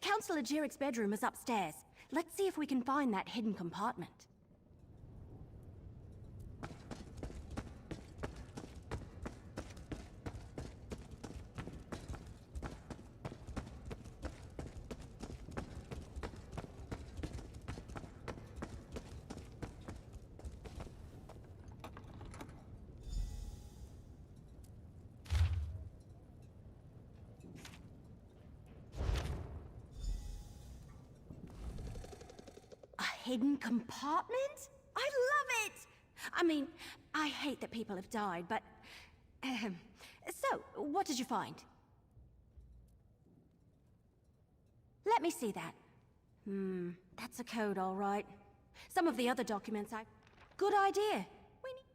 Councillor Jirik's bedroom is upstairs. Let's see if we can find that hidden compartment. Hidden compartment? I love it! I mean, I hate that people have died, but... So, what did you find? Let me see that. That's a code, all right. Some of the other documents I... Good idea. We need...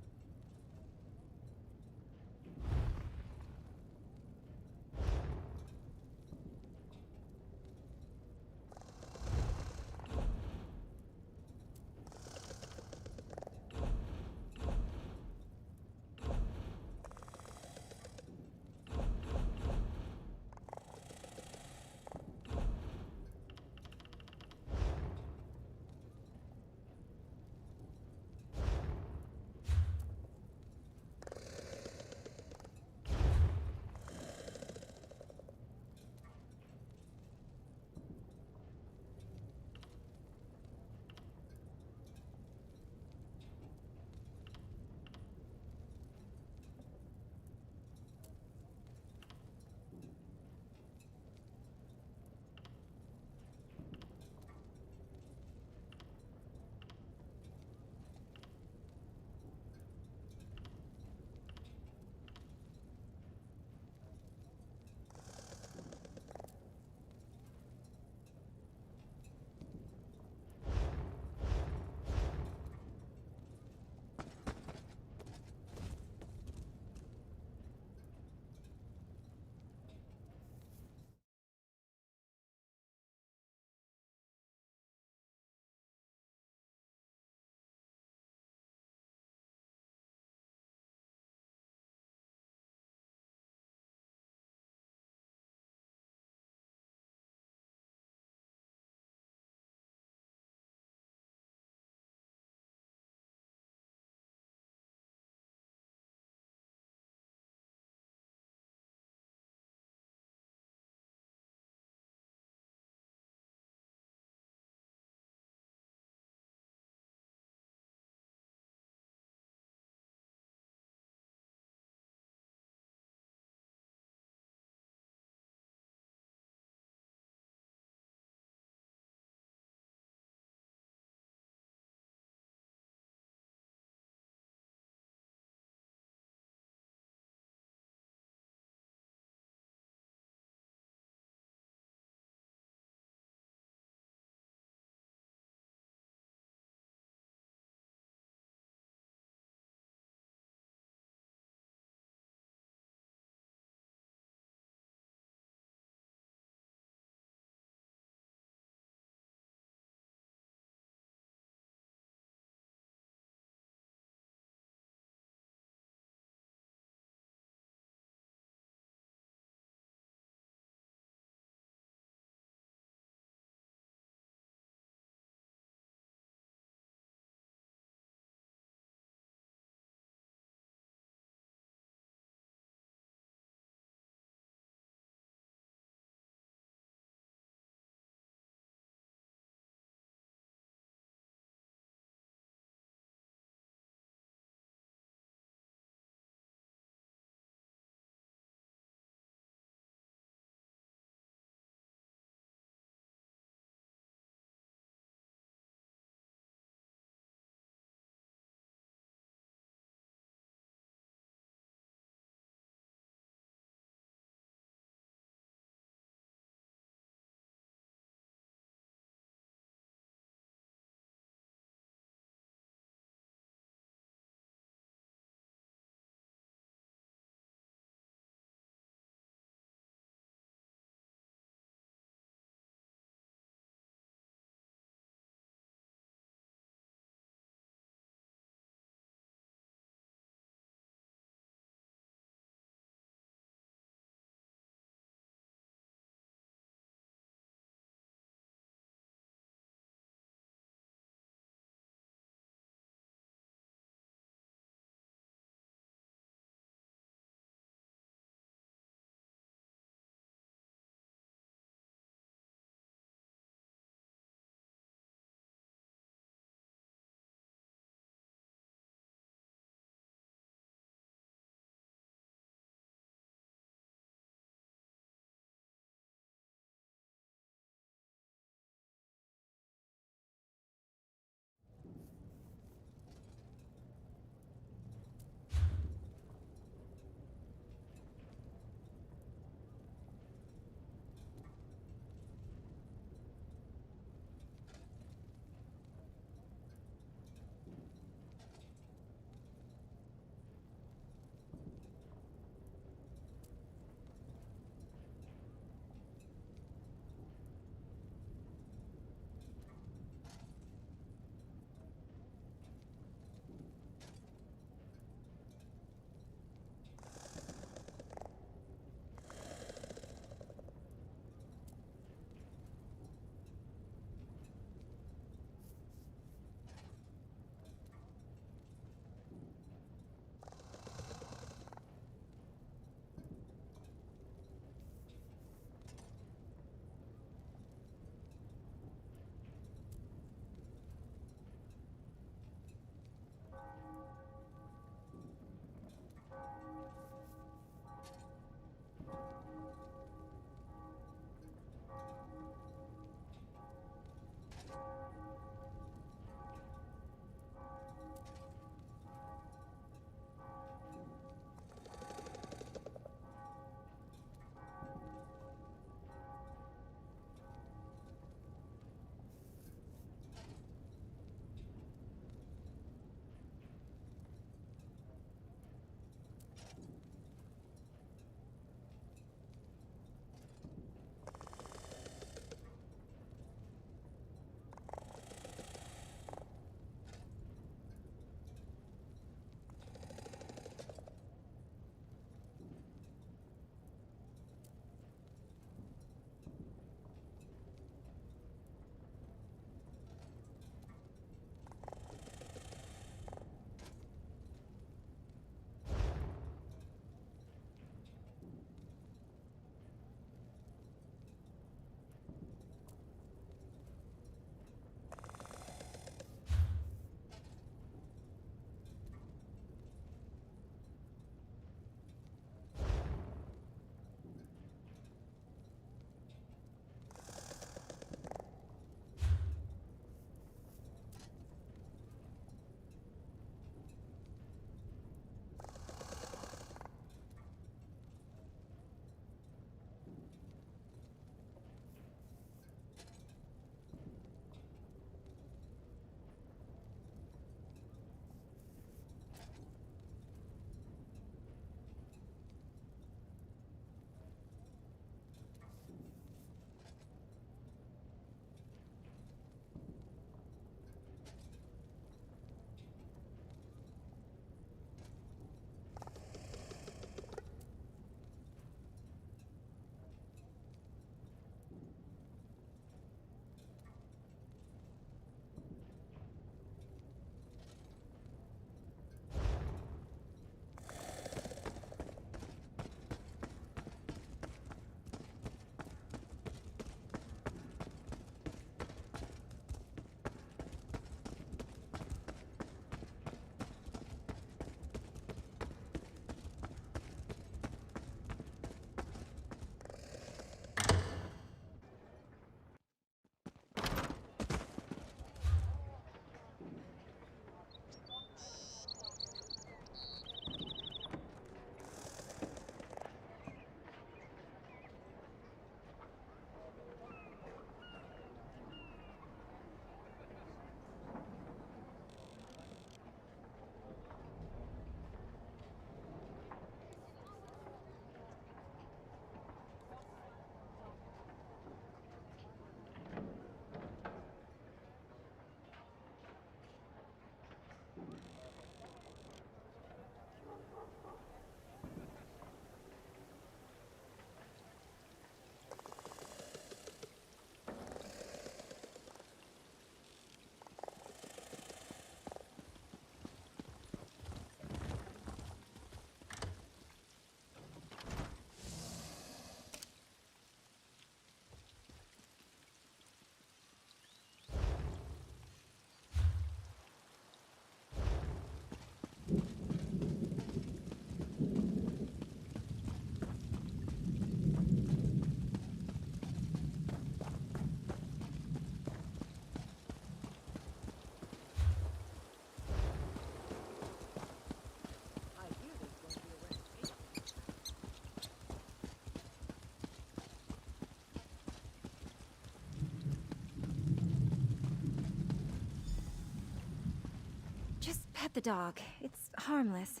the dog. It's harmless.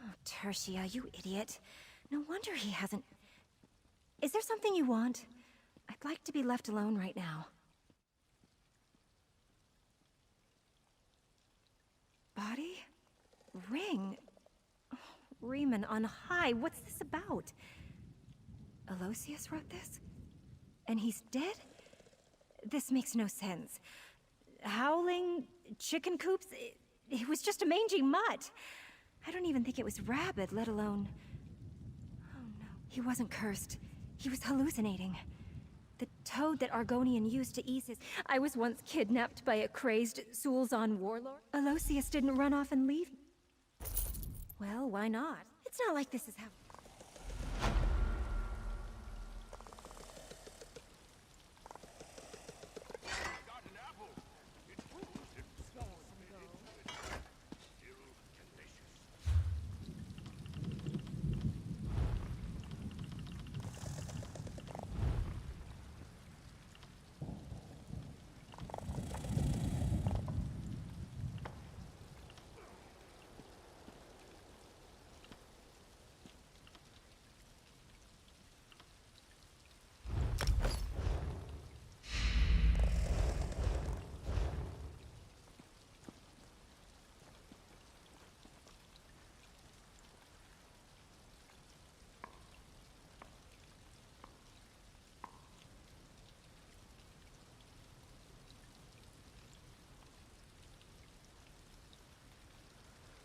Oh, Tertia, you idiot. No wonder he hasn't... Is there something you want? I'd like to be left alone right now. Body? Ring? Oh, Riemann on high, what's this about? Aloysius wrote this? And he's dead? This makes no sense. Howling, chicken coops, it was just a mangy mutt. I don't even think it was rabid, let alone... Oh no, he wasn't cursed. He was hallucinating. The toad that Argonian used to ease his... I was once kidnapped by a crazed Sulzon warlord. Aloysius didn't run off and leave. Well, why not? It's not like this is how...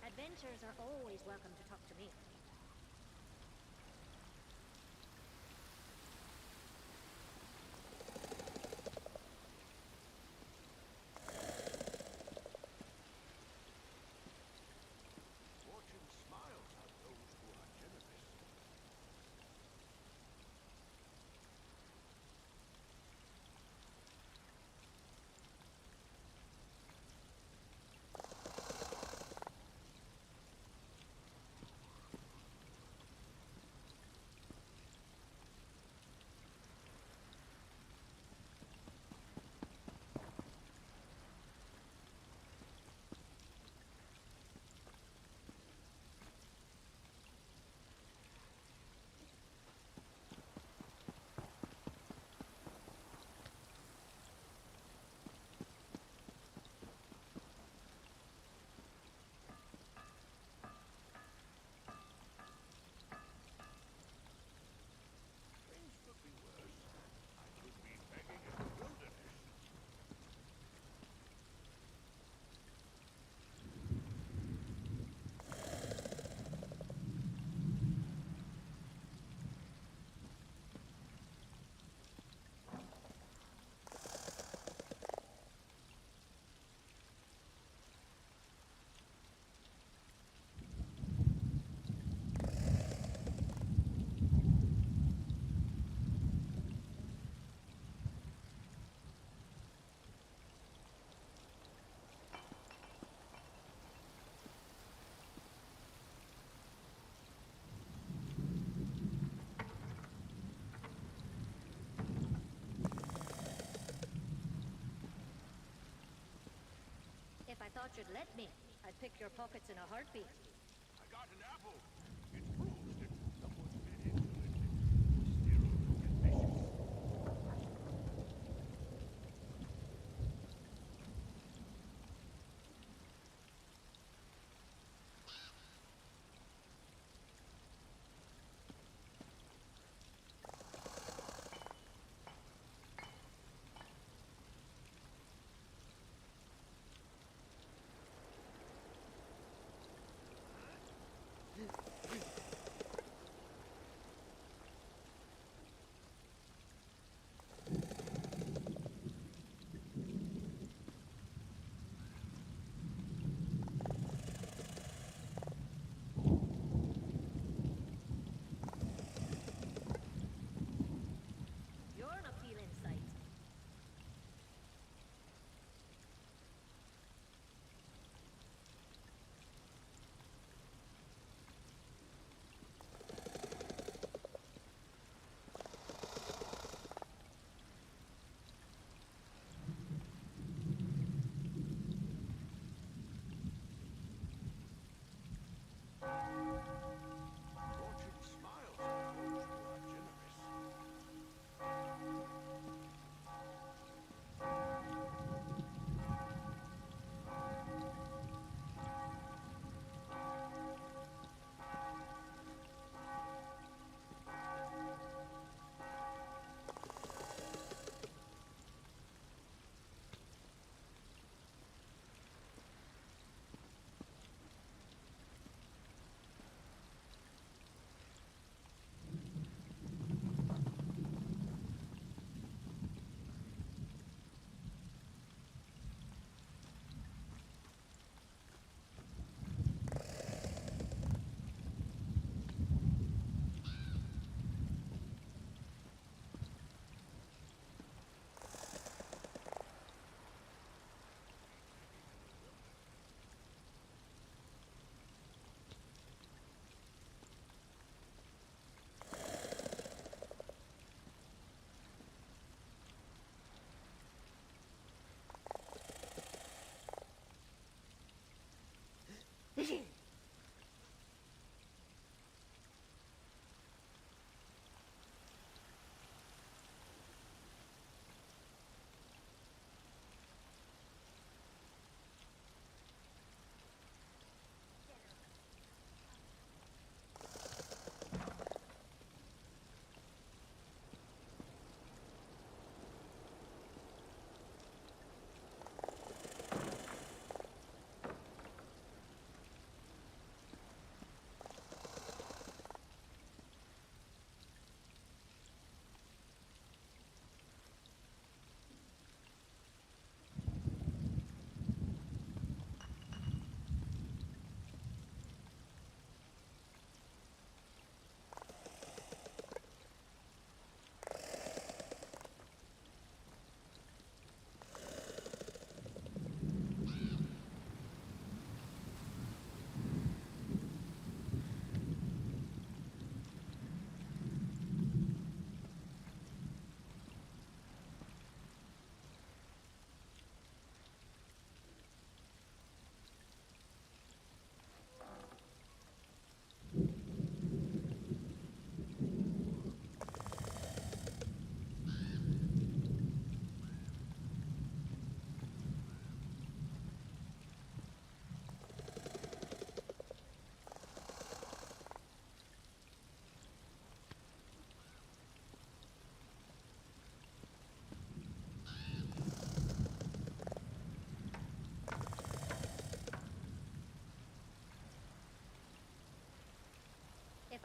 Adventurers are always welcome to talk to me. If I thought you'd let me, I'd pick your pockets in a heartbeat. I got an apple. It's bruised and someone's been into it. Still looking vicious.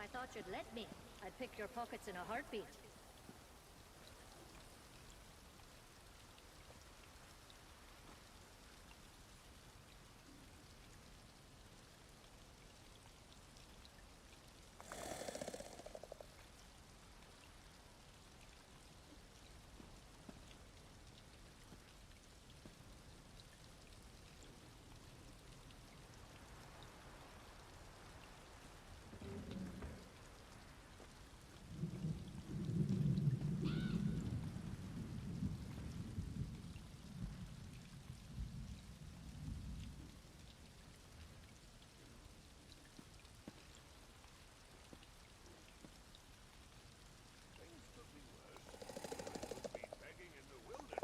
I thought you'd let me, I'd pick your pockets in a heartbeat. Things could be worse. I could be begging in the wilderness.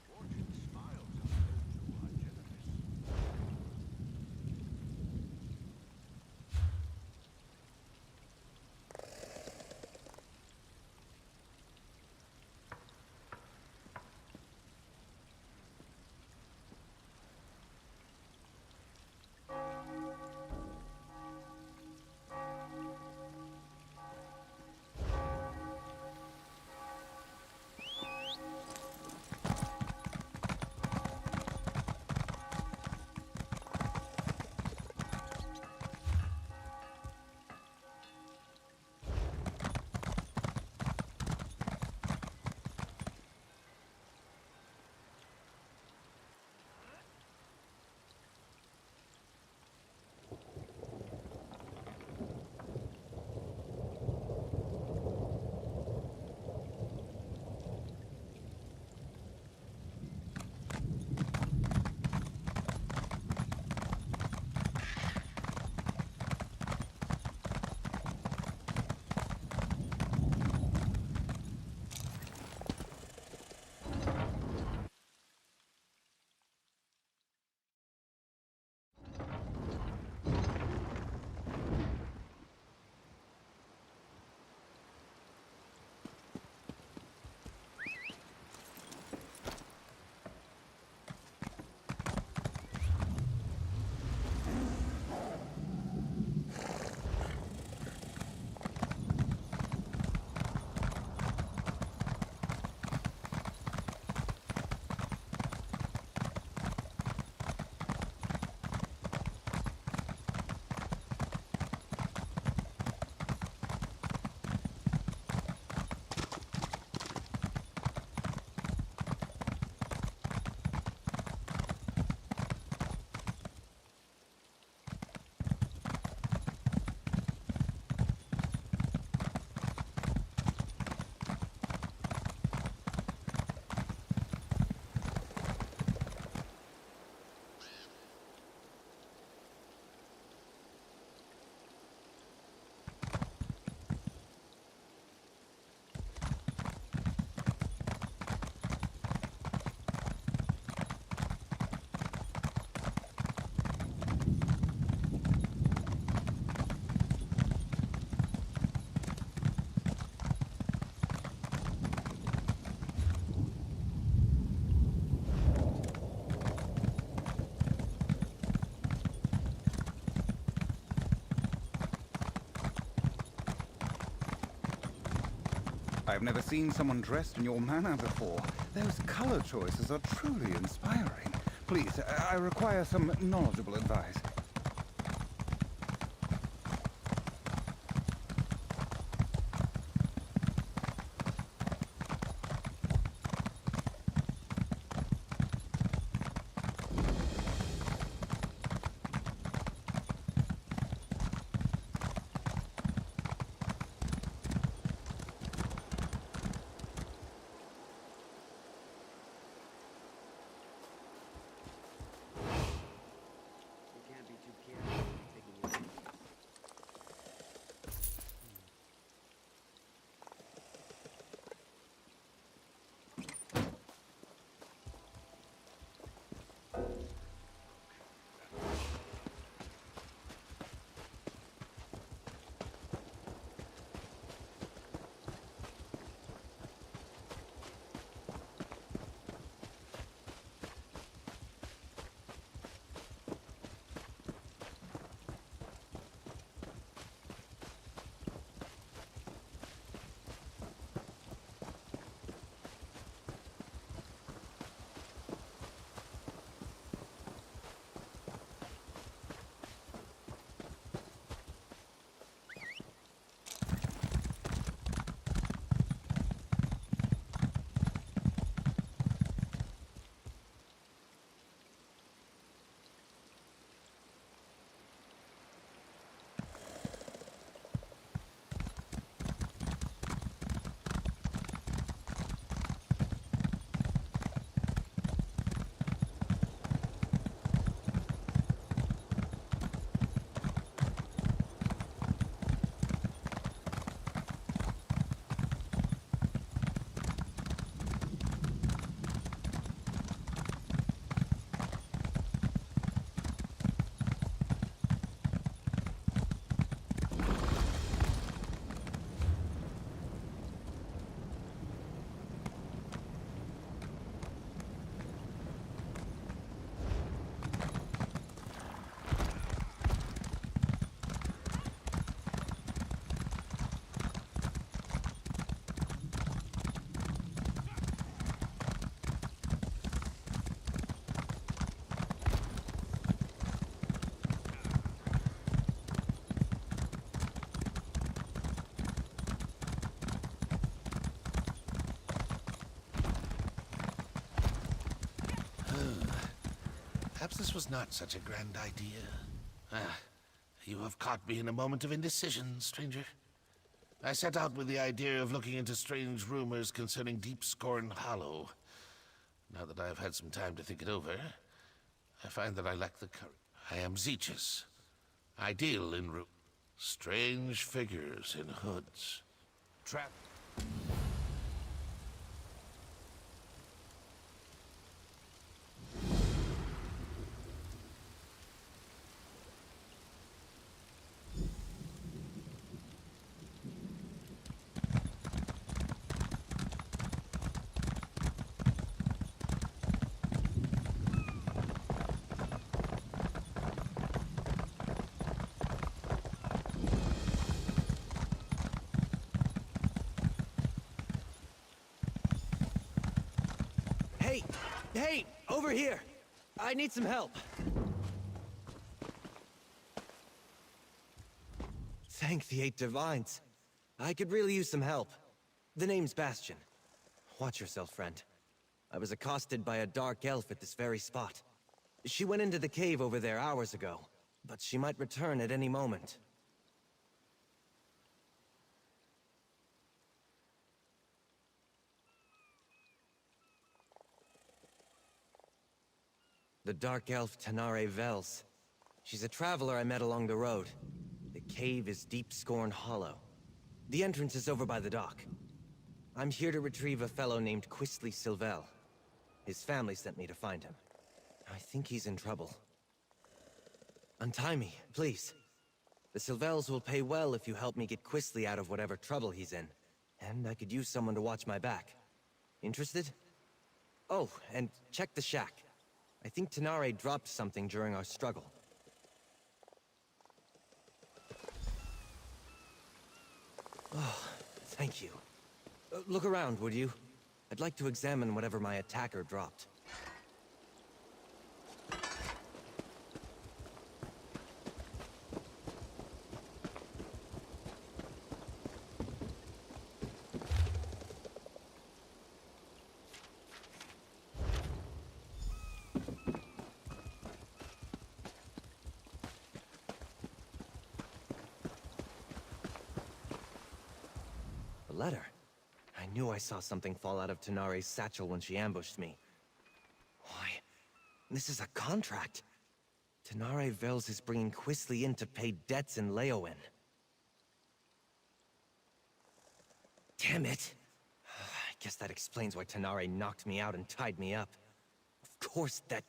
Fortune smiles on those who are generous. I've never seen someone dressed in your manner before. Those color choices are truly inspiring. Please, I require some knowledgeable advice. Perhaps this was not such a grand idea. Ah, you have caught me in a moment of indecision, stranger. I set out with the idea of looking into strange rumors concerning Deep Scorn Hollow. Now that I have had some time to think it over, I find that I lack the courage. I am Zeechus. I deal in strange figures in hoods. Trap. Hey! Over here! I need some help. Thank the Eight Divines. I could really use some help. The name's Bastion. Watch yourself, friend. I was accosted by a dark elf at this very spot. She went into the cave over there hours ago, but she might return at any moment. The dark elf Tanare Vels. She's a traveler I met along the road. The cave is Deep Scorn Hollow. The entrance is over by the dock. I'm here to retrieve a fellow named Quistley Silvel. His family sent me to find him. I think he's in trouble. Untie me, please. The Silvels will pay well if you help me get Quistley out of whatever trouble he's in. And I could use someone to watch my back. Interested? Oh, and check the shack. I think Tanare dropped something during our struggle. Oh, thank you. Look around, would you? I'd like to examine whatever my attacker dropped. Letter. I knew I saw something fall out of Tanare's satchel when she ambushed me. Why, this is a contract. Tanare Vels is bringing Quistley in to pay debts in Leowen. Damn it! I guess that explains why Tanare knocked me out and tied me up. Of course, that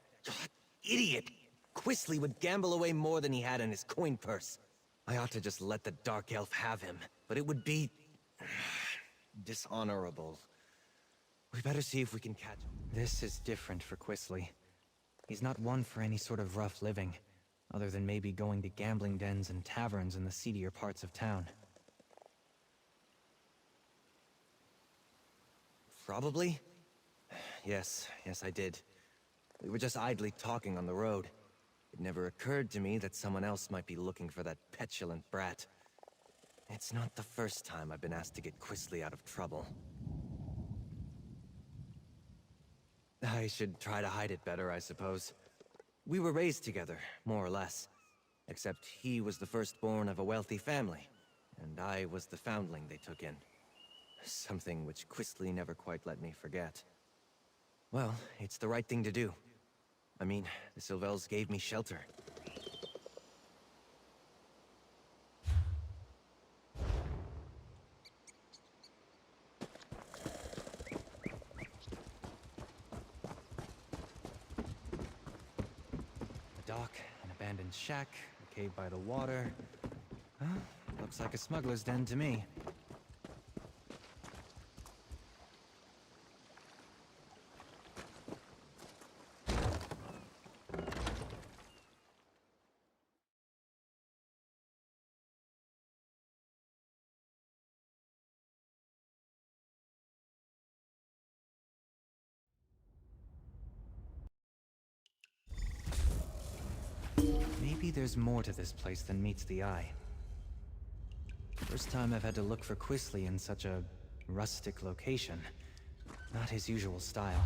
idiot Quistley would gamble away more than he had in his coin purse. I ought to just let the Dark Elf have him, but it would be dishonorable. We better see if we can catch him. This is different for Quistley. He's not one for any sort of rough living, other than maybe going to gambling dens and taverns in the seedier parts of town. Probably? Yes, I did. We were just idly talking on the road. It never occurred to me that someone else might be looking for that petulant brat. It's not the first time I've been asked to get Quistley out of trouble. I should try to hide it better, I suppose. We were raised together, more or less. Except he was the firstborn of a wealthy family, and I was the foundling they took in. Something which Quistley never quite let me forget. Well, it's the right thing to do. I mean, the Silvels gave me shelter. A dock, an abandoned shack, a cave by the water. Huh? Looks like a smuggler's den to me. Maybe there's more to this place than meets the eye. First time I've had to look for Quistley in such a rustic location. Not his usual style.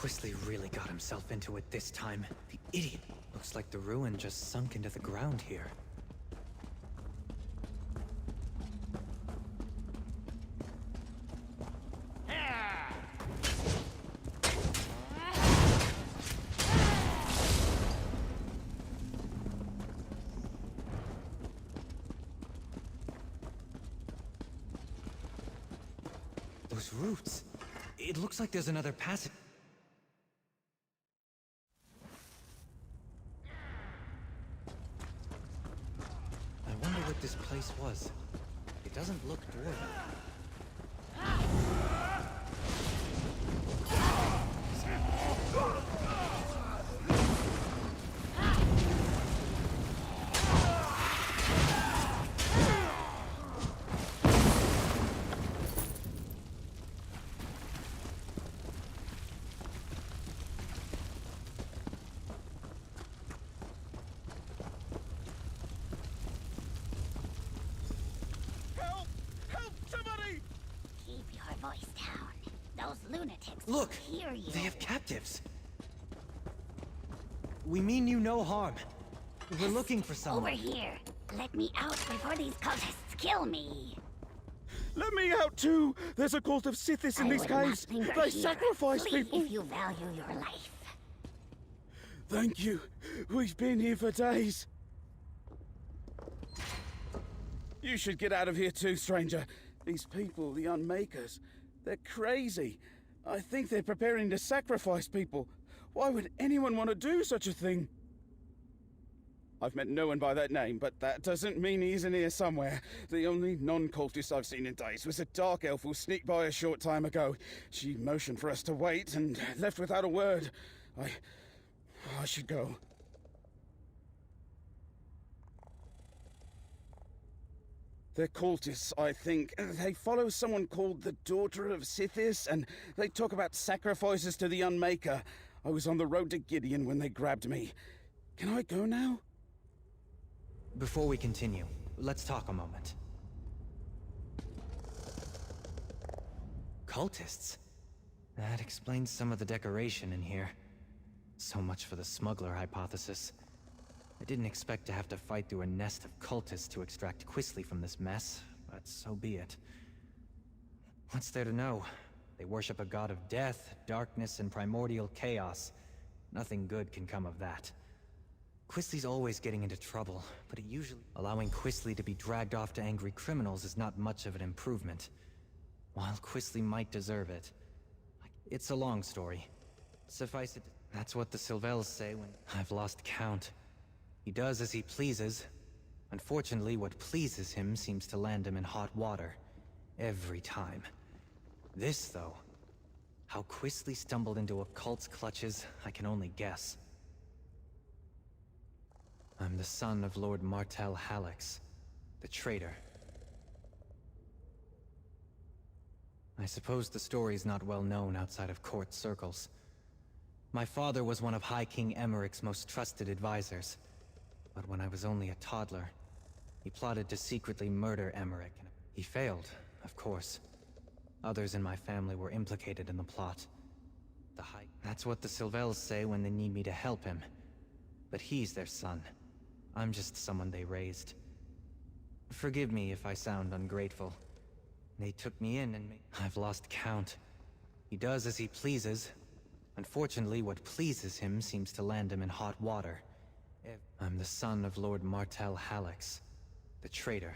Quisly really got himself into it this time. The idiot. Looks like the ruin just sunk into the ground here. Those roots. It looks like there's another passage. I wonder what this place was. It doesn't look dwarven. Look! Hear you. They have captives! We mean you no harm. We're looking for someone. Over here. Let me out before these cultists kill me. Let me out too! There's a cult of Sithis in these caves! They sacrifice people! If you value your life. Thank you. We've been here for days. You should get out of here too, stranger. These people, the Unmakers, they're crazy. I think they're preparing to sacrifice people. Why would anyone want to do such a thing? I've met no one by that name, but that doesn't mean he isn't here somewhere. The only non-cultist I've seen in days was a dark elf who sneaked by a short time ago. She motioned for us to wait and left without a word. I should go. They're cultists, I think. They follow someone called the Daughter of Sithis, and they talk about sacrifices to the Unmaker. I was on the road to Gideon when they grabbed me. Can I go now? Before we continue, let's talk a moment. Cultists? That explains some of the decoration in here. So much for the smuggler hypothesis. I didn't expect to have to fight through a nest of cultists to extract Quisly from this mess, but so be it. What's there to know? They worship a god of death, darkness, and primordial chaos. Nothing good can come of that. Quisly's always getting into trouble, but allowing Quisly to be dragged off to angry criminals is not much of an improvement. While Quisly might deserve it. It's a long story. Suffice it, that's what the Sylvels say when I've lost count. He does as he pleases. Unfortunately, what pleases him seems to land him in hot water. Every time. This, though, how Quisly stumbled into a cult's clutches, I can only guess. I'm the son of Lord Martel Hallex, the traitor. I suppose the story's not well known outside of court circles. My father was one of High King Emmerich's most trusted advisors. But when I was only a toddler, he plotted to secretly murder Emmerich. He failed, of course. Others in my family were implicated in the plot. That's what the Sylvels say when they need me to help him. But he's their son. I'm just someone they raised. Forgive me if I sound ungrateful. They took me in and I've lost count. He does as he pleases. Unfortunately, what pleases him seems to land him in hot water. I'm the son of Lord Martel Hallex, the traitor.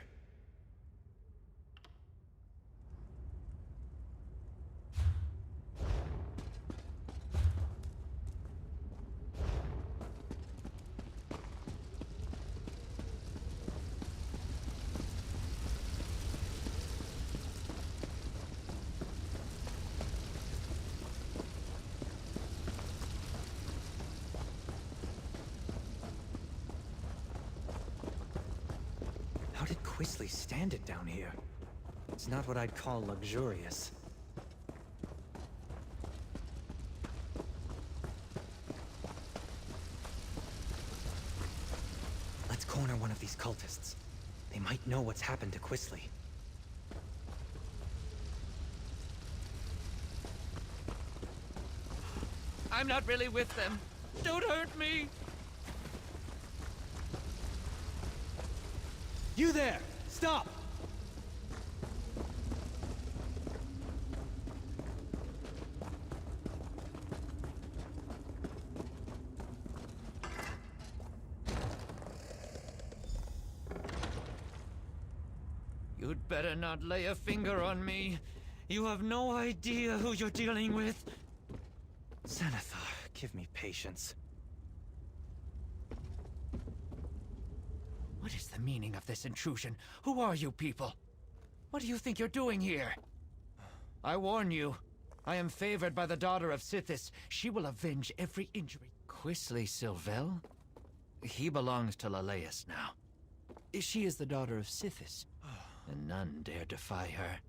How did Quisly stand it down here? It's not what I'd call luxurious. Let's corner one of these cultists. They might know what's happened to Quisly. I'm not really with them. Don't hurt me! You there! Stop! You'd better not lay a finger on me. You have no idea who you're dealing with. Xanathar, give me patience. What is the meaning of this intrusion? Who are you people? What do you think you're doing here? I warn you, I am favored by the daughter of Sithis. She will avenge every injury. Quisley Sylvel? He belongs to Leleus now. She is the daughter of Sithis, and none dare defy her.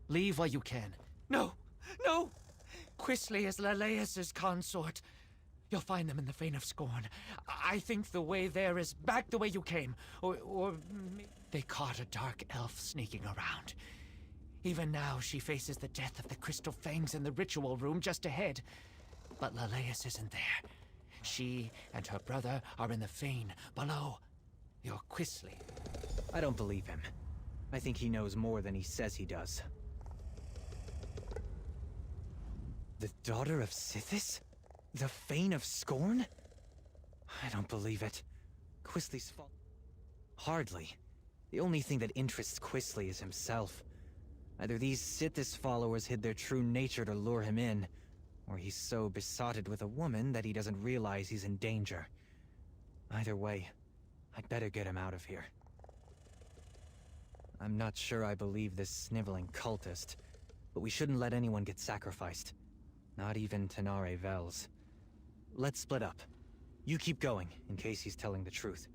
Leave while you can. No! No! Quisley is Leleus's consort. You'll find them in the Fane of Scorn. I think the way there is back the way you came. Or they caught a dark elf sneaking around. Even now, she faces the death of the Crystal Fangs in the ritual room just ahead. But Leleus isn't there. She and her brother are in the Fane, below. You're Quisley. I don't believe him. I think he knows more than he says he does. The daughter of Sithis? The Fane of Scorn? I don't believe it. Quisley's fault. Hardly. The only thing that interests Quisley is himself. Either these Sithis followers hid their true nature to lure him in, or he's so besotted with a woman that he doesn't realize he's in danger. Either way, I'd better get him out of here. I'm not sure I believe this sniveling cultist, but we shouldn't let anyone get sacrificed. Not even Tenare Vels. Let's split up. You keep going, in case he's telling the truth.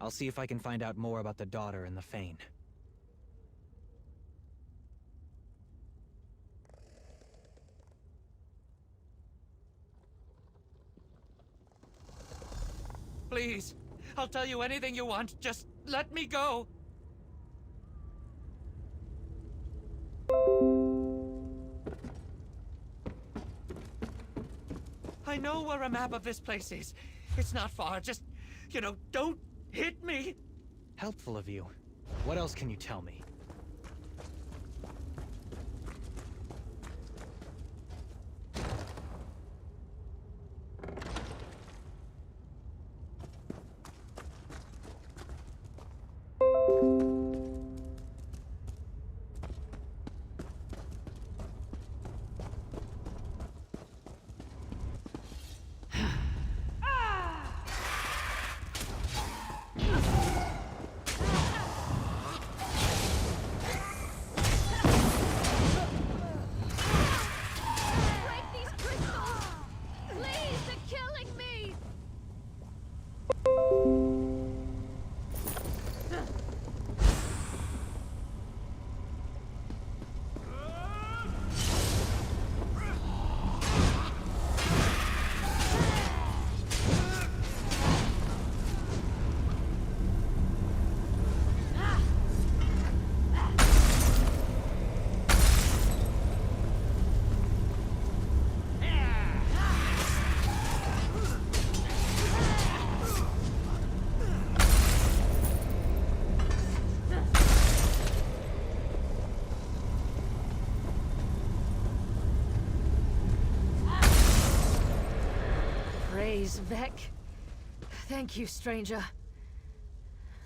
I'll see if I can find out more about the daughter and the Fane. Please, I'll tell you anything you want. Just let me go. I know where a map of this place is. It's not far. Just, don't hit me. Helpful of you. What else can you tell me? Vec. Thank you, stranger.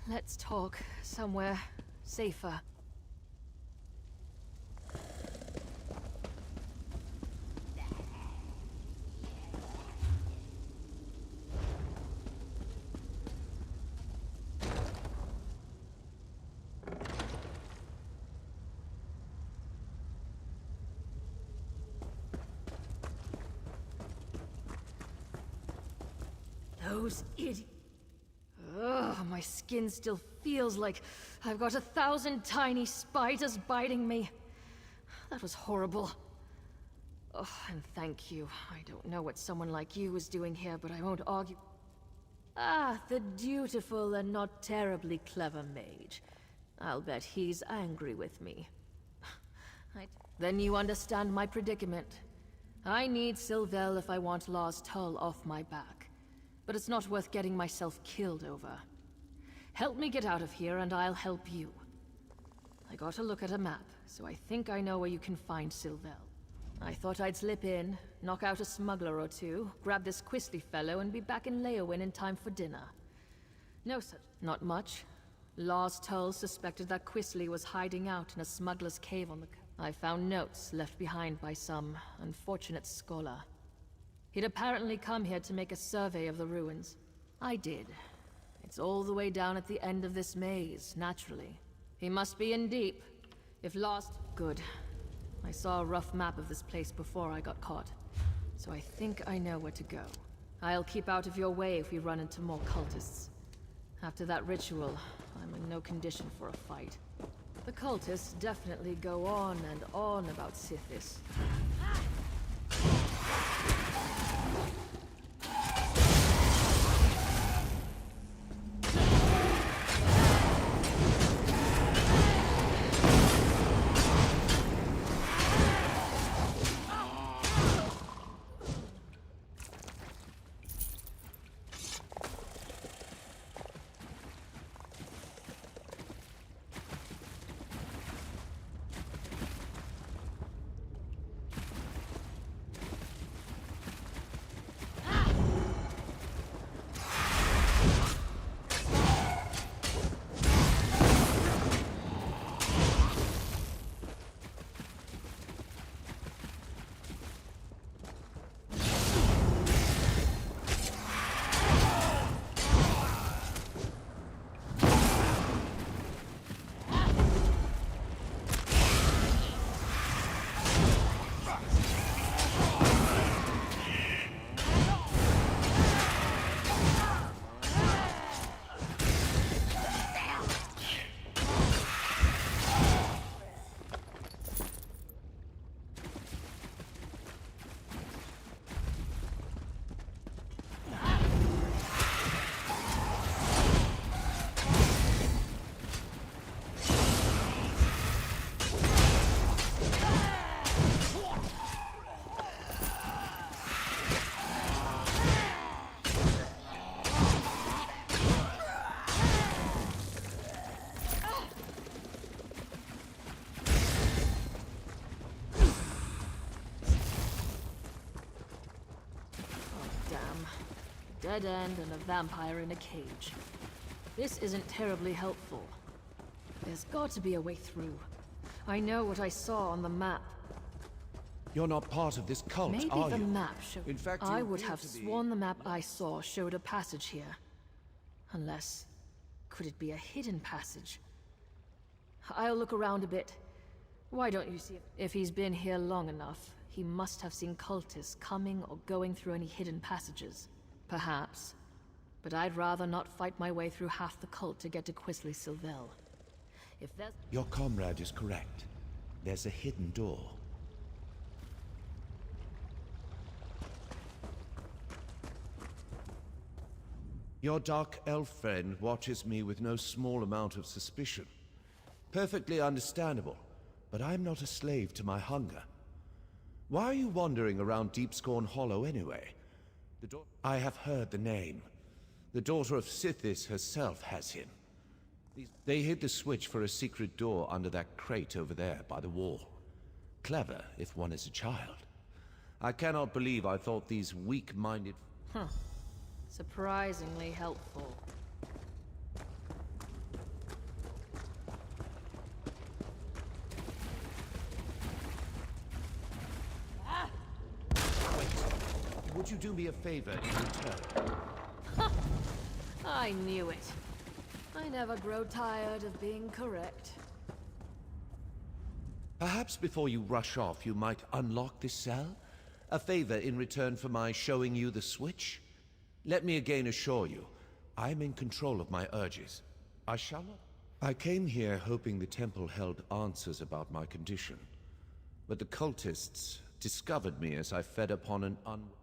Let's talk somewhere safer. Those idiots. Ugh, my skin still feels like I've got 1,000 tiny spiders biting me. That was horrible. Oh, and thank you. I don't know what someone like you was doing here, but I won't argue. Ah, the dutiful and not terribly clever mage. I'll bet he's angry with me. Then you understand my predicament. I need Sylvel if I want Lars Tull off my back. But it's not worth getting myself killed over. Help me get out of here and I'll help you. I got a look at a map, so I think I know where you can find Sylvel. I thought I'd slip in, knock out a smuggler or two, grab this Quisley fellow and be back in Leyawen in time for dinner. No such... not much. Lars Tull suspected that Quisley was hiding out in a smuggler's cave on the... I found notes left behind by some unfortunate scholar. He'd apparently come here to make a survey of the ruins. I did. It's all the way down at the end of this maze, naturally. He must be in deep. If lost... Good. I saw a rough map of this place before I got caught, so I think I know where to go. I'll keep out of your way if we run into more cultists. After that ritual, I'm in no condition for a fight. The cultists definitely go on and on about Sithis. Dead end and a vampire in a cage. This isn't terribly helpful. There's got to be a way through. I know what I saw on the map. You're not part of this cult, Maybe are the you? map showed... In fact, I you would appear have to be- sworn the map I saw showed a passage here. Unless... could it be a hidden passage? I'll look around a bit. Why don't you see if he's been here long enough? He must have seen cultists coming or going through any hidden passages. Perhaps. But I'd rather not fight my way through half the cult to get to Quisley Sylvel. If there's... Your comrade is correct. There's a hidden door. Your dark elf friend watches me with no small amount of suspicion. Perfectly understandable, but I'm not a slave to my hunger. Why are you wandering around Deepscorn Hollow anyway? I have heard the name. The daughter of Sithis herself has him. They hid the switch for a secret door under that crate over there by the wall. Clever, if one is a child. I cannot believe I thought these weak-minded... Huh. Surprisingly helpful. Would you do me a favor in return? I knew it. I never grow tired of being correct. Perhaps before you rush off, you might unlock this cell? A favor in return for my showing you the switch? Let me again assure you, I'm in control of my urges. I shall not... I came here hoping the temple held answers about my condition. But the cultists discovered me as I fed upon an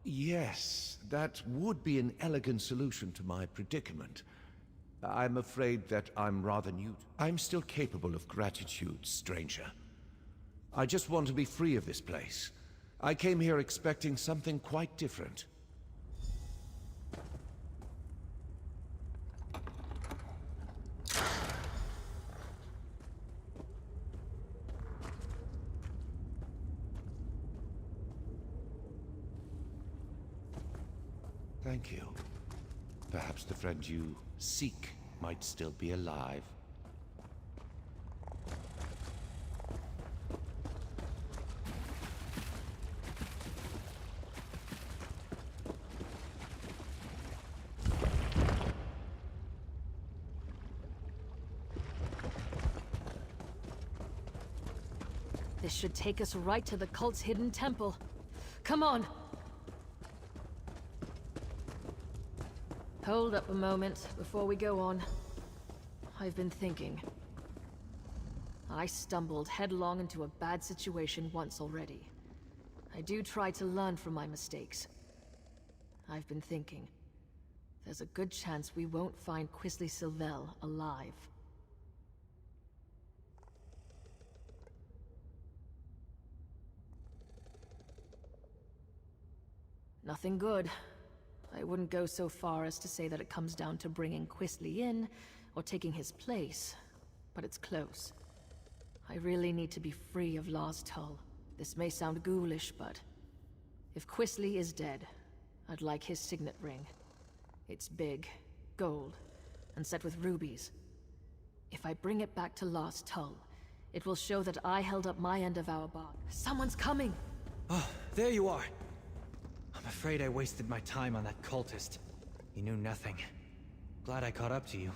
Yes, that would be an elegant solution to my predicament. I'm afraid that I'm rather new. I'm still capable of gratitude, stranger. I just want to be free of this place. I came here expecting something quite different. Thank you. Perhaps the friend you seek might still be alive. This should take us right to the cult's hidden temple. Come on! Hold up a moment before we go on. I've been thinking. I stumbled headlong into a bad situation once already. I do try to learn from my mistakes. I've been thinking. There's a good chance we won't find Quisley Sylvel alive. Nothing good. I wouldn't go so far as to say that it comes down to bringing Quisley in, or taking his place, but it's close. I really need to be free of Lost Hull. This may sound ghoulish, but if Quisley is dead, I'd like his signet ring. It's big, gold, and set with rubies. If I bring it back to Lost Hull, it will show that I held up my end of our bargain. Someone's coming! Oh, there you are! I'm afraid I wasted my time on that cultist. He knew nothing. Glad I caught up to you.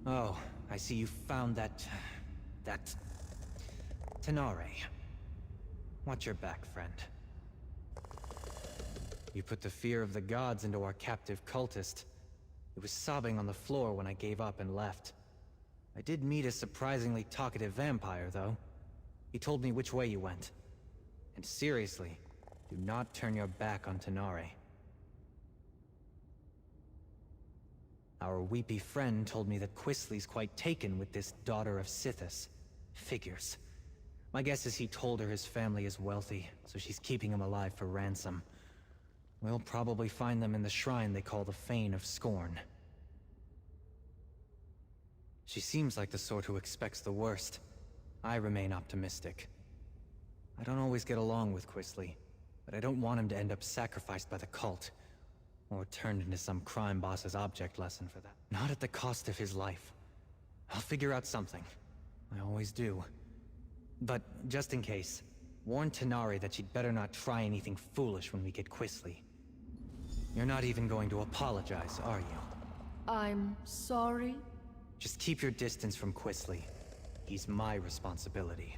Oh, I see you found that Tenare. Watch your back, friend. You put the fear of the gods into our captive cultist. It was sobbing on the floor when I gave up and left. I did meet a surprisingly talkative vampire, though. He told me which way you went. And seriously, do not turn your back on Tenare. Our weepy friend told me that Quisley's quite taken with this daughter of Sithis. Figures. My guess is he told her his family is wealthy, so she's keeping him alive for ransom. We'll probably find them in the shrine they call the Fane of Scorn. She seems like the sort who expects the worst. I remain optimistic. I don't always get along with Quisley, but I don't want him to end up sacrificed by the cult, or turned into some crime boss's object lesson for that. Not at the cost of his life. I'll figure out something. I always do. But just in case, warn Tenare that she'd better not try anything foolish when we get Quisley. You're not even going to apologize, are you? I'm sorry? Just keep your distance from Quisley. He's my responsibility.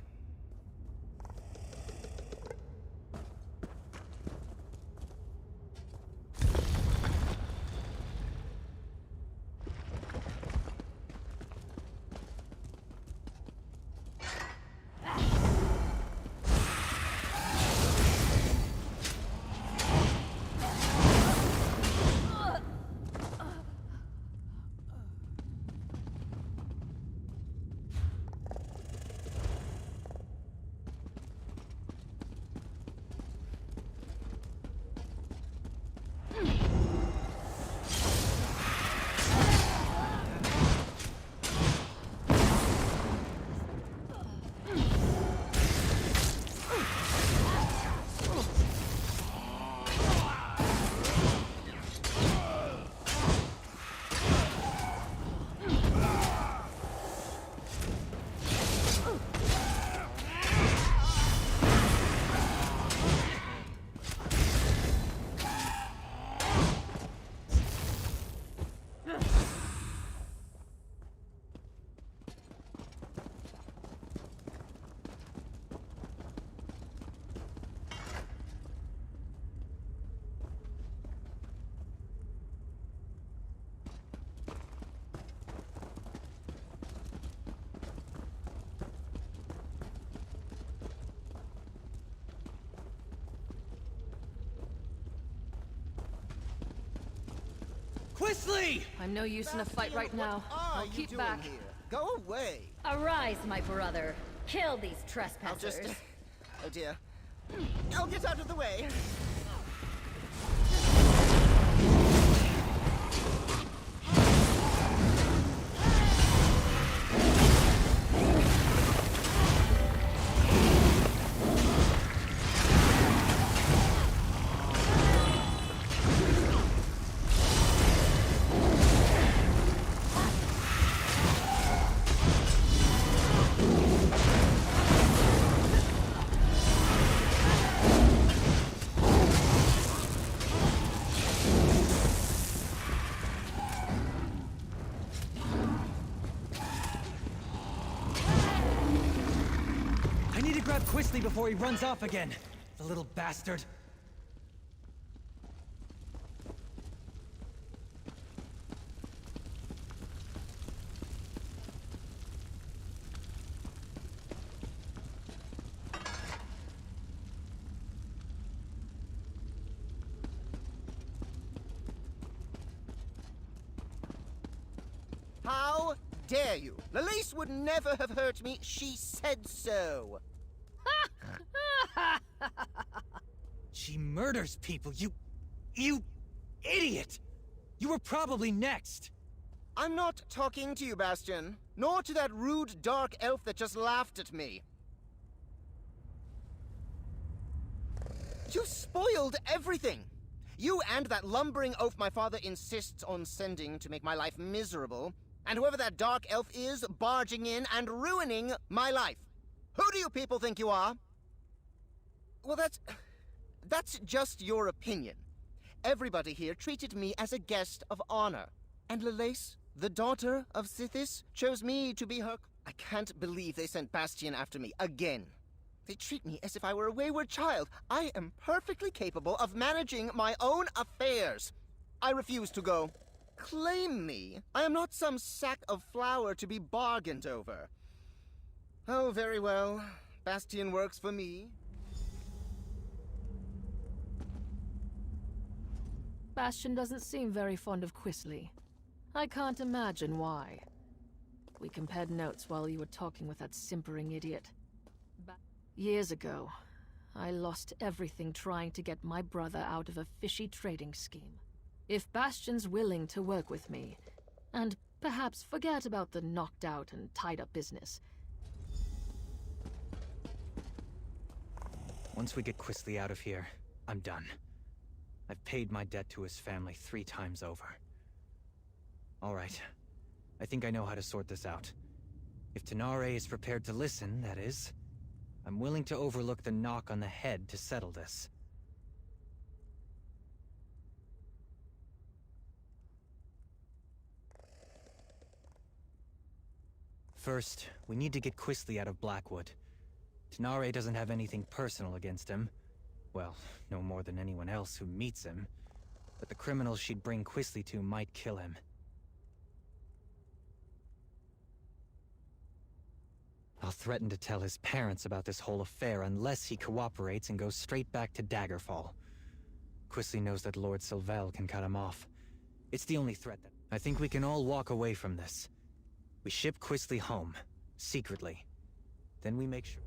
Quisley! I'm no use in a fight right now. I'll keep back. Here? Go away! Arise, my brother. Kill these trespassers. Oh dear. I'll get out of the way. Grab Quisly before he runs off again. The little bastard. How dare you? Lalice would never have hurt me. She said so. She murders people, you idiot! You were probably next! I'm not talking to you, Bastion. Nor to that rude dark elf that just laughed at me. You spoiled everything! You and that lumbering oaf my father insists on sending to make my life miserable, and whoever that dark elf is, barging in and ruining my life. Who do you people think you are? Well, that's just your opinion. Everybody here treated me as a guest of honor. And Lalace, the daughter of Sithis, chose me to be her... I can't believe they sent Bastion after me again. They treat me as if I were a wayward child. I am perfectly capable of managing my own affairs. I refuse to go. Claim me. I am not some sack of flour to be bargained over. Oh, very well. Bastion works for me. Bastion doesn't seem very fond of Quisly. I can't imagine why. We compared notes while you were talking with that simpering idiot. Years ago, I lost everything trying to get my brother out of a fishy trading scheme. If Bastion's willing to work with me, and perhaps forget about the knocked out and tied up business. Once we get Quisly out of here, I'm done. I've paid my debt to his family 3 times over. All right. I think I know how to sort this out. If Tenare is prepared to listen, that is, I'm willing to overlook the knock on the head to settle this. First, we need to get Quisly out of Blackwood. Tenare doesn't have anything personal against him. Well, no more than anyone else who meets him. But the criminals she'd bring Quisly to might kill him. I'll threaten to tell his parents about this whole affair unless he cooperates and goes straight back to Daggerfall. Quisly knows that Lord Sylvel can cut him off. It's the only threat that... I think we can all walk away from this. We ship Quisly home, secretly. Then we make sure...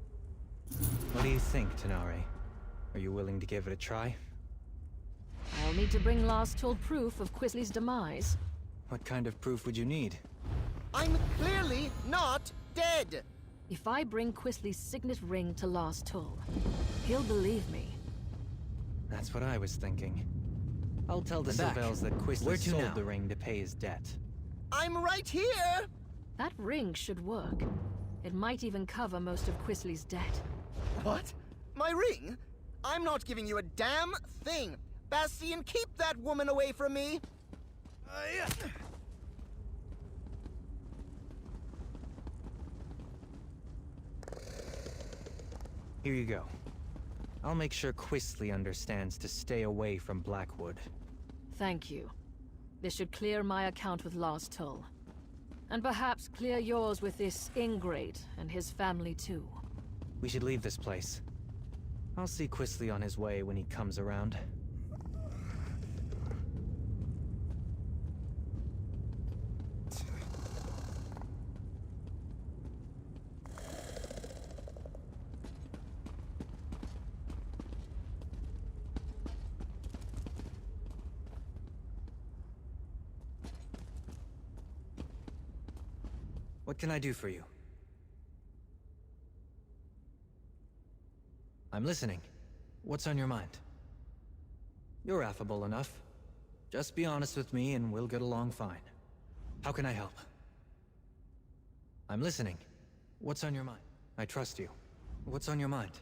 What do you think, Tenare? Are you willing to give it a try? I'll need to bring Last Told proof of Quisly's demise. What kind of proof would you need? I'm clearly not dead! If I bring Quisly's signet ring to Last Toll, he'll believe me. That's what I was thinking. I'll tell the Sylvels that Quisly sold the ring to pay his debt. I'm right here! That ring should work. It might even cover most of Quisly's debt. What? My ring? I'm not giving you a damn thing! Bastion, keep that woman away from me! Here you go. I'll make sure Quisly understands to stay away from Blackwood. Thank you. This should clear my account with Last Toll. And perhaps clear yours with this ingrate and his family too. We should leave this place. I'll see Quisly on his way when he comes around. What can I do for you? I'm listening. What's on your mind? You're affable enough. Just be honest with me and we'll get along fine. How can I help? I'm listening. What's on your mind? I trust you. What's on your mind?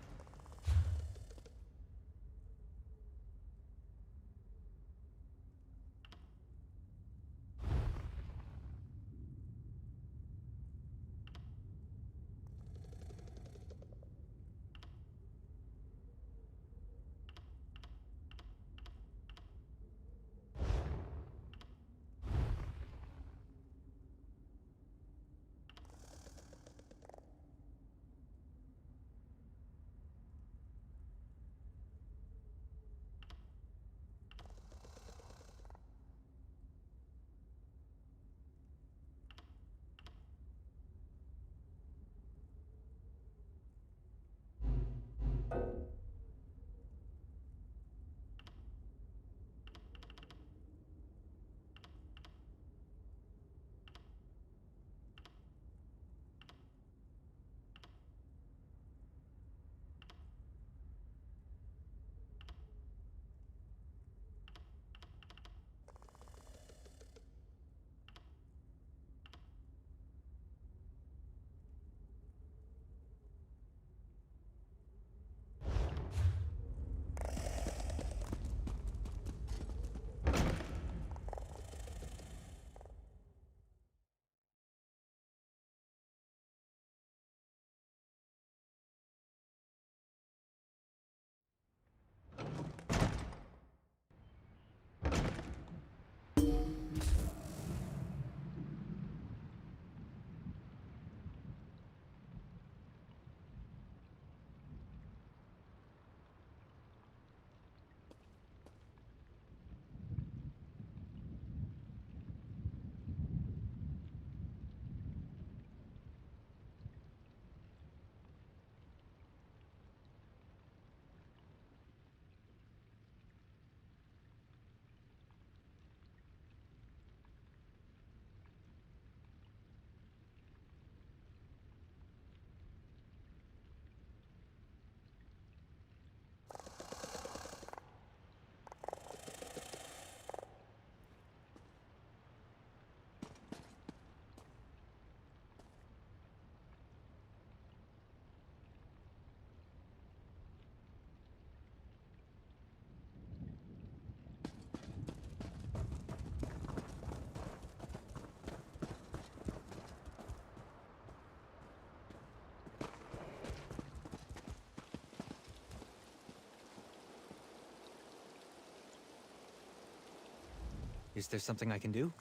Is there something I can do?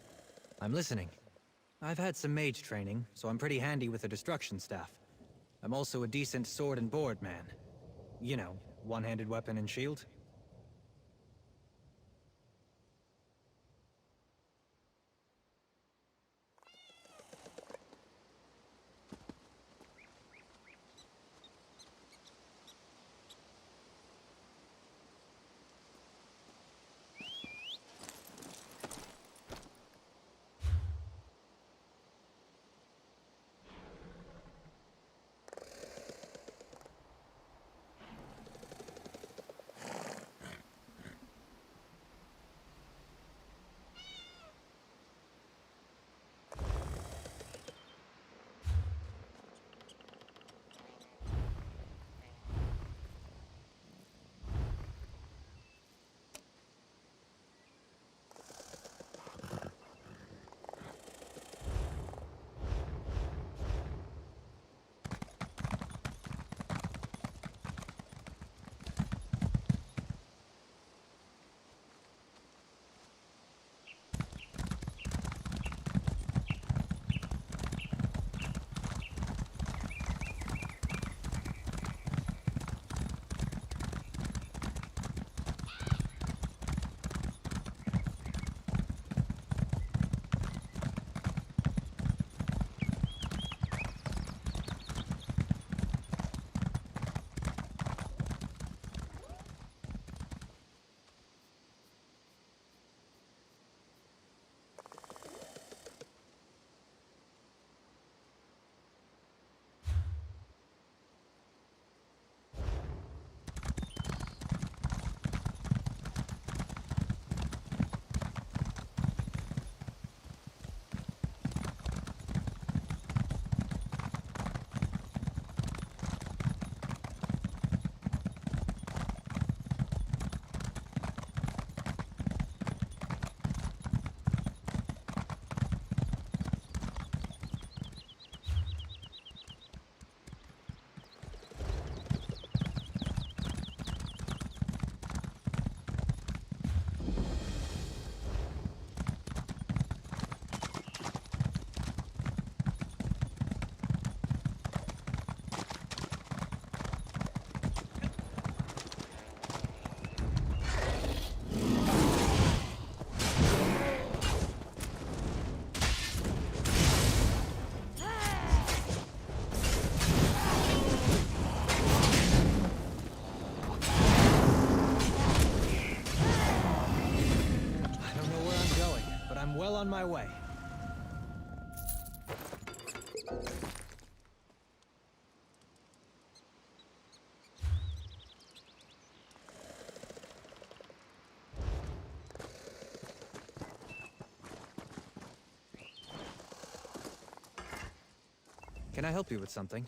I'm listening. I've had some mage training, so I'm pretty handy with the destruction staff. I'm also a decent sword and board man. You know, one-handed weapon and shield. my way. Can I help you with something?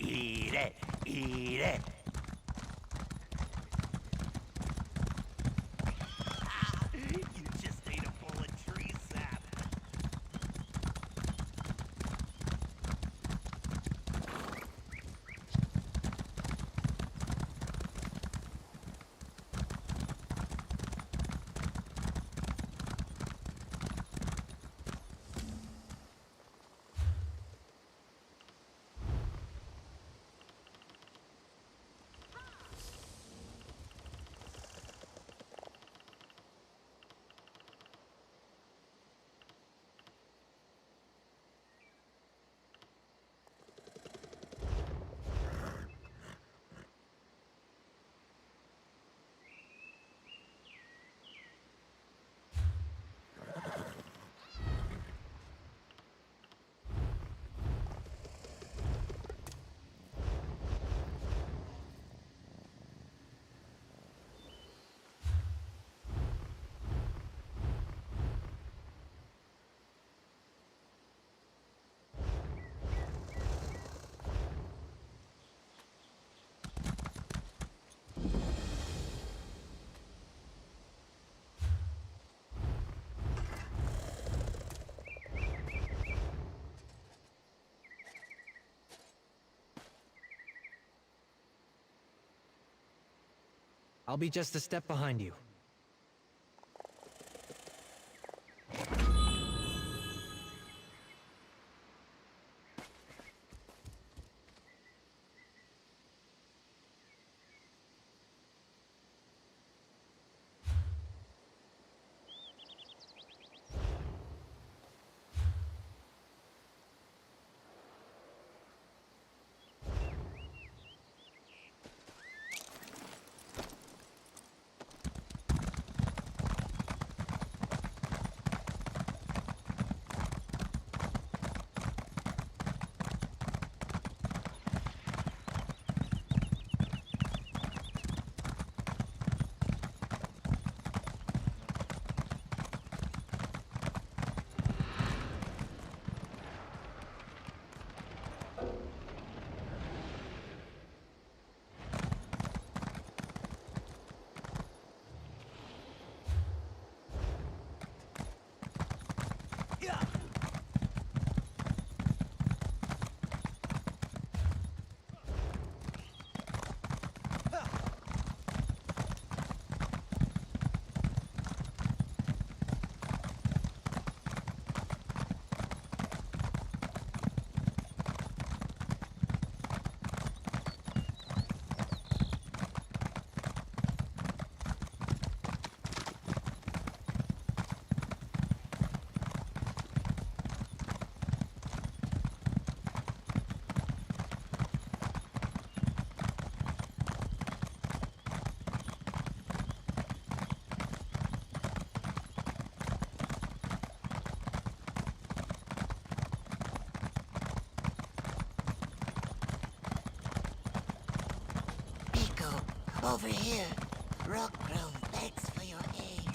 Eat it! Eat it! You just ate a bowl of tree sap. I'll be just a step behind you. Over here. Rockgrove begs for your aid.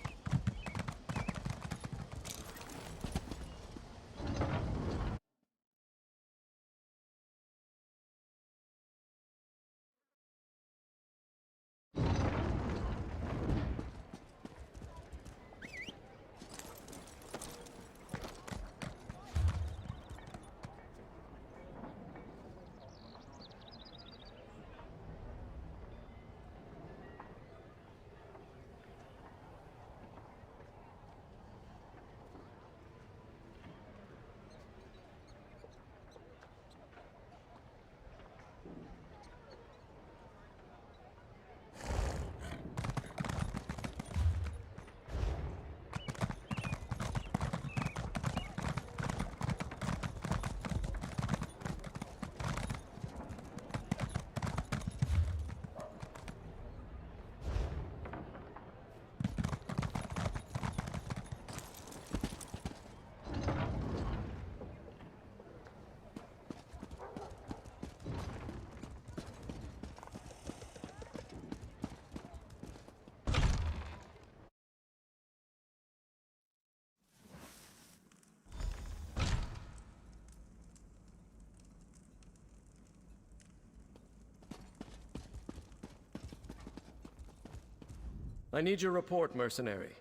I need your report, mercenary.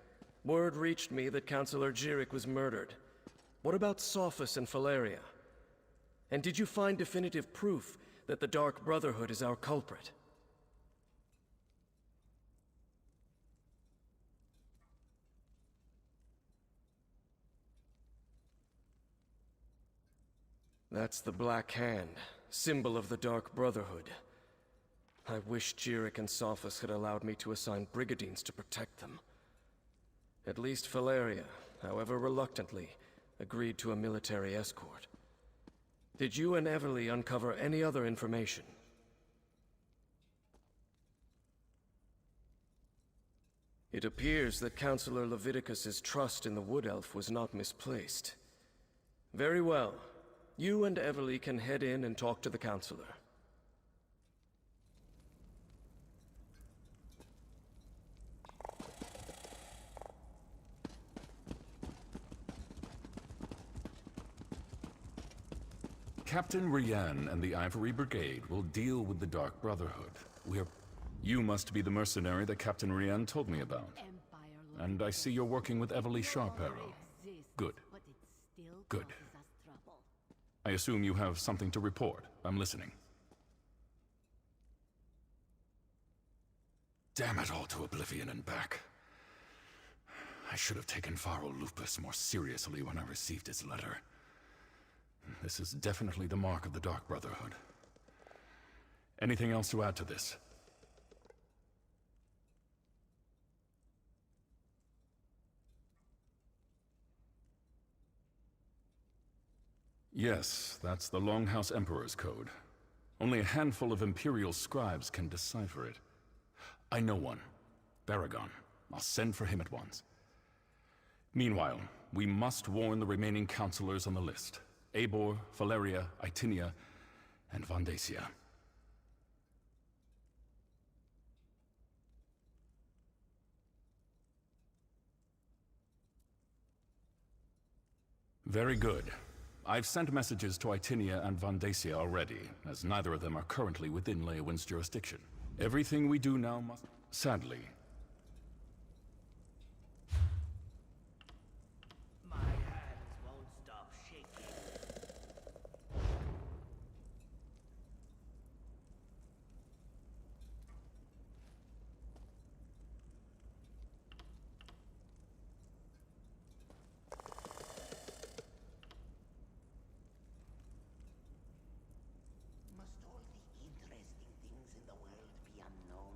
Word reached me that Councillor Jirik was murdered. What about Sophus and Valeria? And did you find definitive proof that the Dark Brotherhood is our culprit? That's the Black Hand, symbol of the Dark Brotherhood. I wish Jirik and Sophus had allowed me to assign brigadines to protect them. At least Valeria, however reluctantly, agreed to a military escort. Did you and Everly uncover any other information? It appears that Councillor Leviticus's trust in the Wood Elf was not misplaced. Very well. You and Everly can head in and talk to the Councillor. Captain Rian and the Ivory Brigade will deal with the Dark Brotherhood. You must be the mercenary that Captain Rian told me about. And I see you're working with Everly Sharparrow. Good. Good. I assume you have something to report. I'm listening. Damn it all to oblivion and back. I should have taken Pharaoh Lupus more seriously when I received his letter. This is definitely the mark of the Dark Brotherhood. Anything else to add to this? Yes, that's the Longhouse Emperor's code. Only a handful of Imperial scribes can decipher it. I know one. Baragon. I'll send for him at once. Meanwhile, we must warn the remaining counselors on the list. Eivor, Valeria, Itinia, and Vandacia. Very good. I've sent messages to Itinia and Vandacia already, as neither of them are currently within Leowin's jurisdiction. Everything we do now must... Sadly. My hands won't stop shaking. Must all the interesting things in the world be unknown?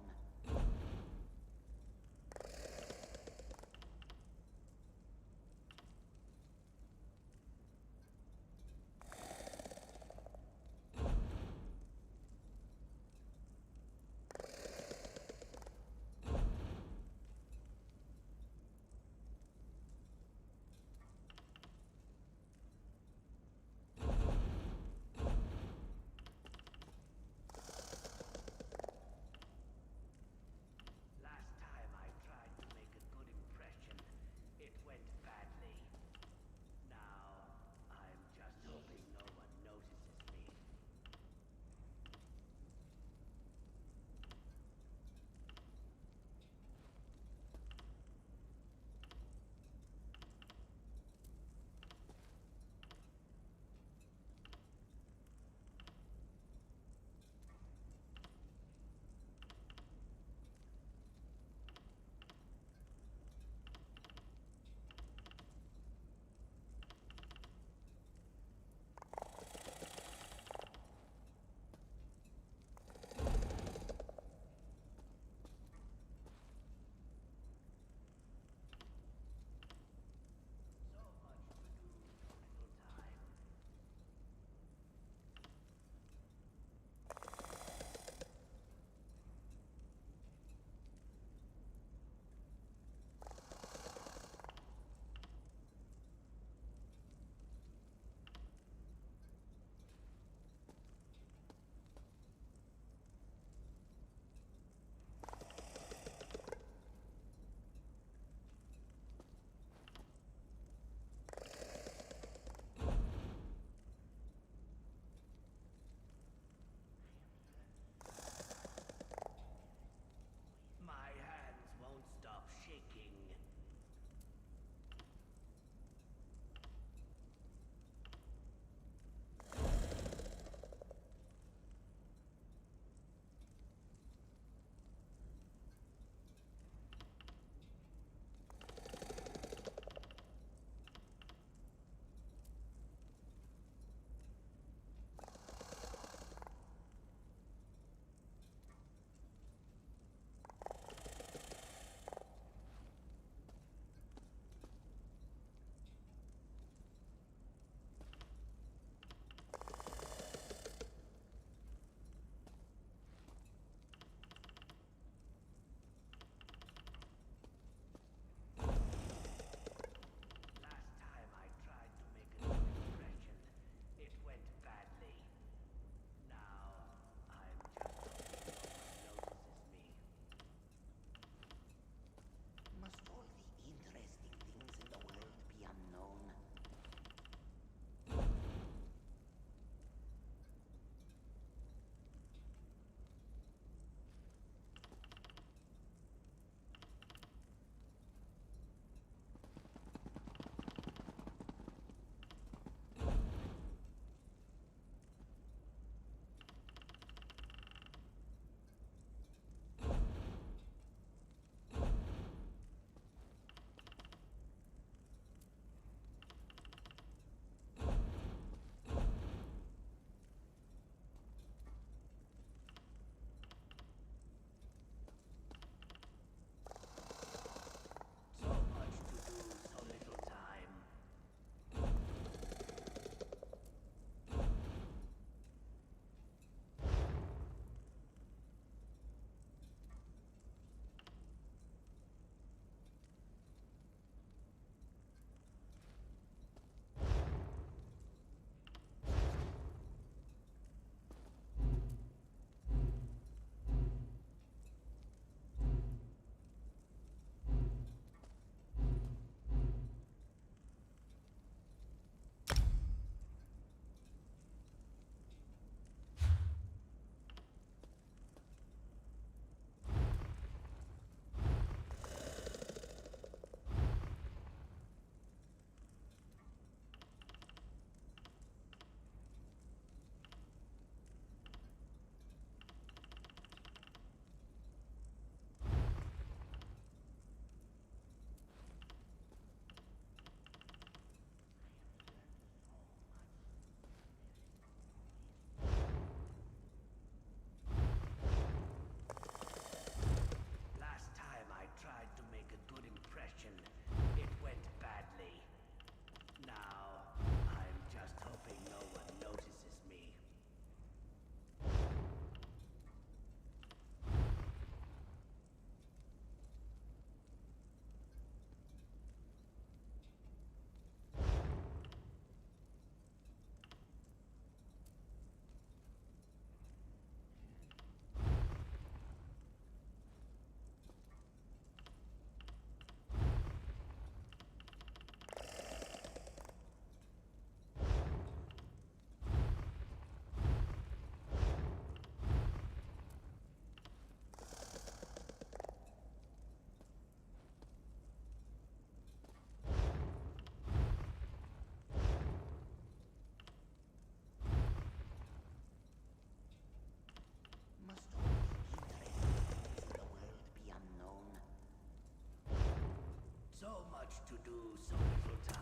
to do so little time?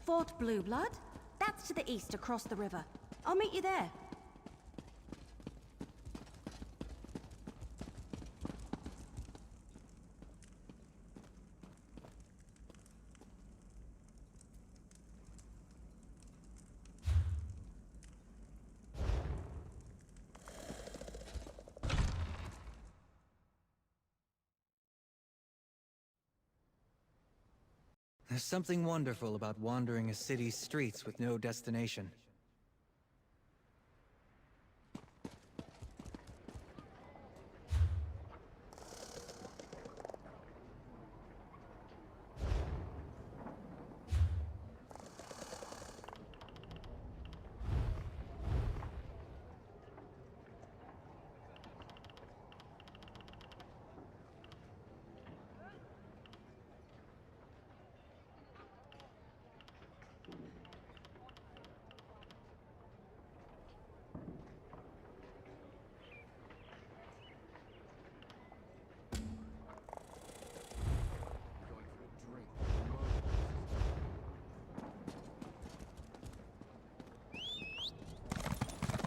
Fort Blueblood? That's to the east, across the river. I'll meet you there. There's something wonderful about wandering a city's streets with no destination.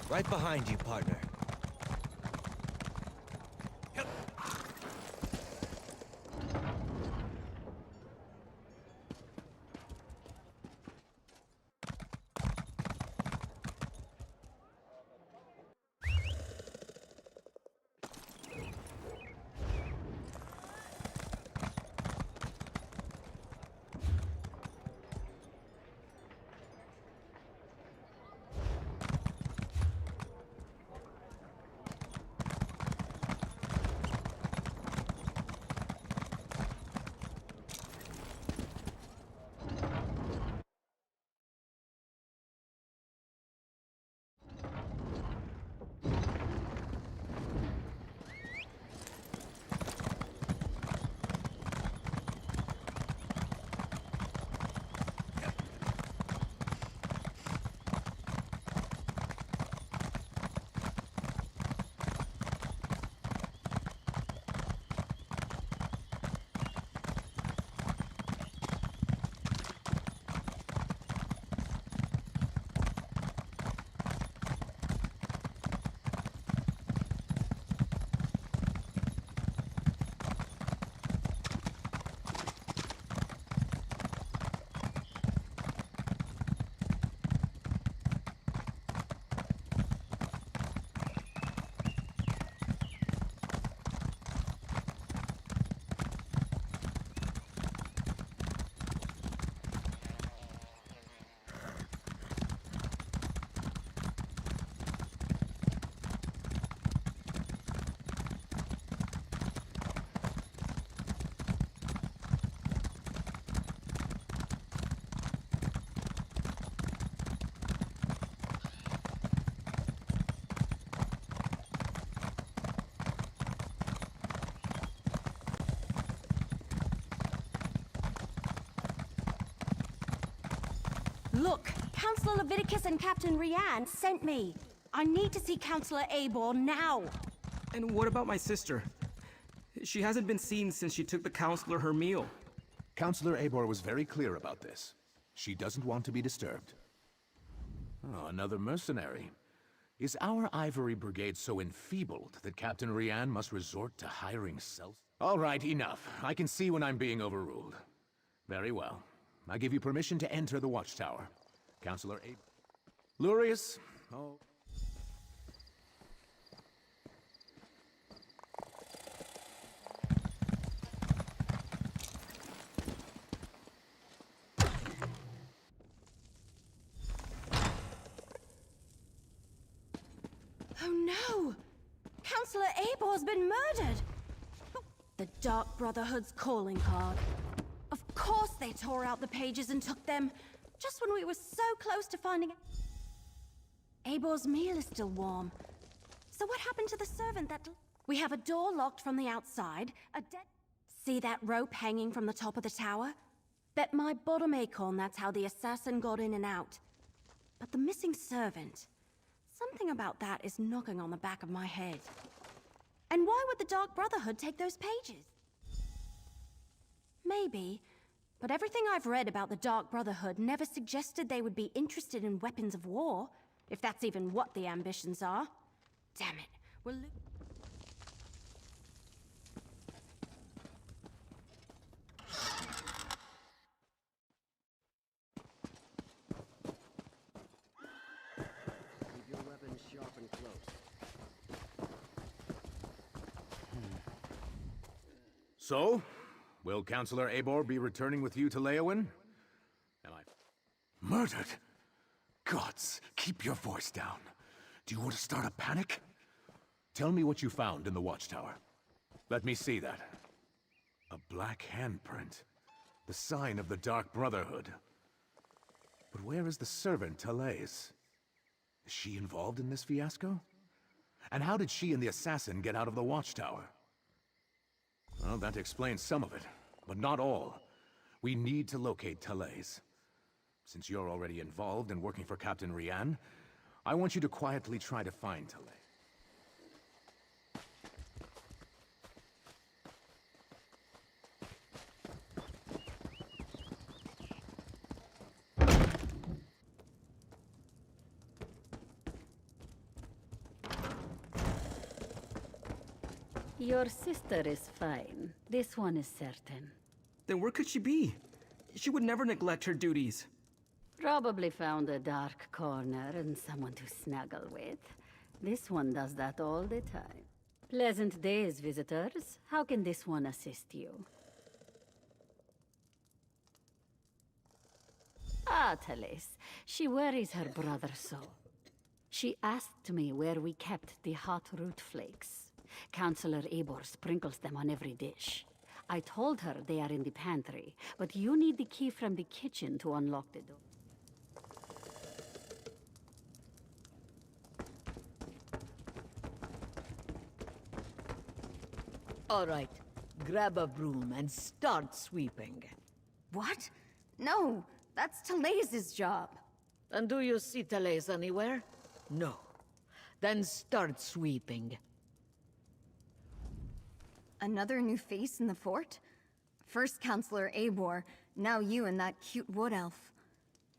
Right behind you, partner. Look, Councillor Leviticus and Captain Rianne sent me. I need to see Councillor Abor now. And what about my sister? She hasn't been seen since she took the Councillor her meal. Councillor Abor was very clear about this. She doesn't want to be disturbed. Oh, another mercenary. Is our Ivory Brigade so enfeebled that Captain Rian must resort to hiring self? All right, enough. I can see when I'm being overruled. Very well. I give you permission to enter the watchtower. Counselor A. Lurius? Oh. Oh no! Counselor Abor's been murdered! The Dark Brotherhood's calling card. Of course they tore out the pages and took them, just when we were so close to finding it. Abor's meal is still warm. So what happened to the servant that... We have a door locked from the outside, a dead... See that rope hanging from the top of the tower? Bet my bottom acorn that's how the assassin got in and out. But the missing servant... Something about that is knocking on the back of my head. And why would the Dark Brotherhood take those pages? Maybe, but everything I've read about the Dark Brotherhood never suggested they would be interested in weapons of war, if that's even what the ambitions are. Damn it, we're Keep your weapons sharp and close. So, will Counselor Abor be returning with you to Leowyn? Am I... Murdered? Gods, keep your voice down. Do you want to start a panic? Tell me what you found in the watchtower. Let me see that. A black handprint. The sign of the Dark Brotherhood. But where is the servant, Thales? Is she involved in this fiasco? And how did she and the assassin get out of the watchtower? Well, that explains some of it, but not all. We need to locate Thales. Since you're already involved and working for Captain Rian, I want you to quietly try to find Thales. Your sister is fine. This one is certain. Then where could she be? She would never neglect her duties. Probably found a dark corner and someone to snuggle with. This one does that all the time. Pleasant days, visitors. How can this one assist you? Ah, Thales. She worries her brother so. She asked me where we kept the hot root flakes. Counselor Abor sprinkles them on every dish. I told her they are in the pantry, but you need the key from the kitchen to unlock the door. All right, grab a broom and start sweeping. What? No, that's Thales' job. And do you see Thales anywhere? No. Then start sweeping. Another new face in the fort? First Counselor Abor, now you and that cute wood elf.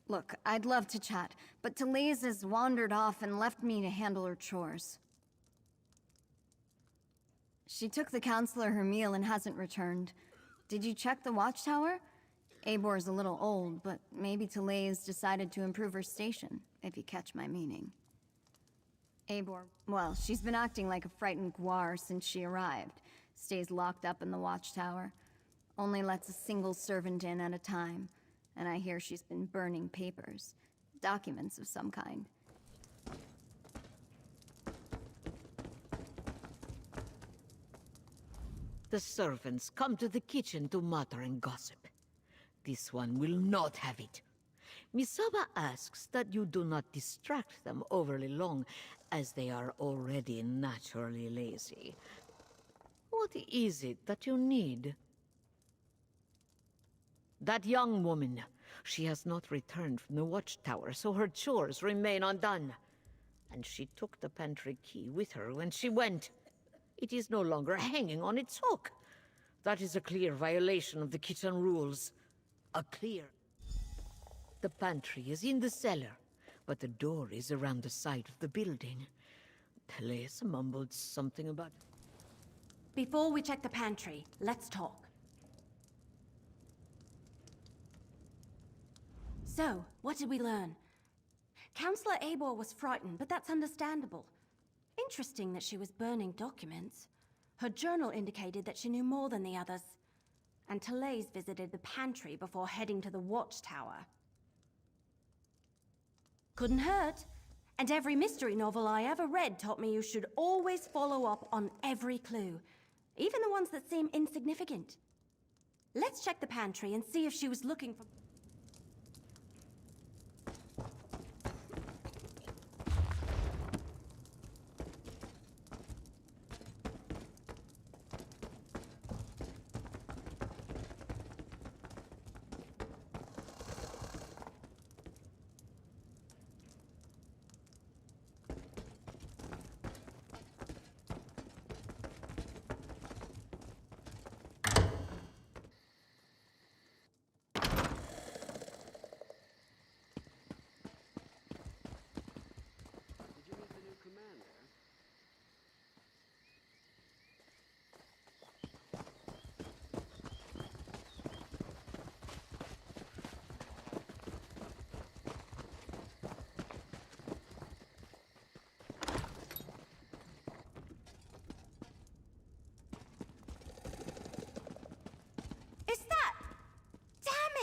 Look, I'd love to chat, but Thales has wandered off and left me to handle her chores. She took the Counselor her meal and hasn't returned. Did you check the watchtower? Abor's a little old, but maybe Thales decided to improve her station, if you catch my meaning. Abor, well, she's been acting like a frightened guar since she arrived. Stays locked up in the watchtower. Only lets a single servant in at a time. And I hear she's been burning papers. Documents of some kind. The servants come to the kitchen to mutter and gossip. This one will not have it. Misaba asks that you do not distract them overly long, as they are already naturally lazy. What is it that you need? That young woman. She has not returned from the watchtower, so her chores remain undone. And she took the pantry key with her when she went. It is no longer hanging on its hook. That is a clear violation of the kitchen rules. A clear... The pantry is in the cellar. but the door is around the side of the building. Teleus mumbled something about... Before we check the pantry, let's talk. So, what did we learn? Counselor Eibor was frightened, but that's understandable. Interesting that she was burning documents. Her journal indicated that she knew more than the others. And Teleus visited the pantry before heading to the watchtower. Couldn't hurt. And every mystery novel I ever read taught me you should always follow up on every clue, even the ones that seem insignificant. Let's check the pantry and see if she was looking for...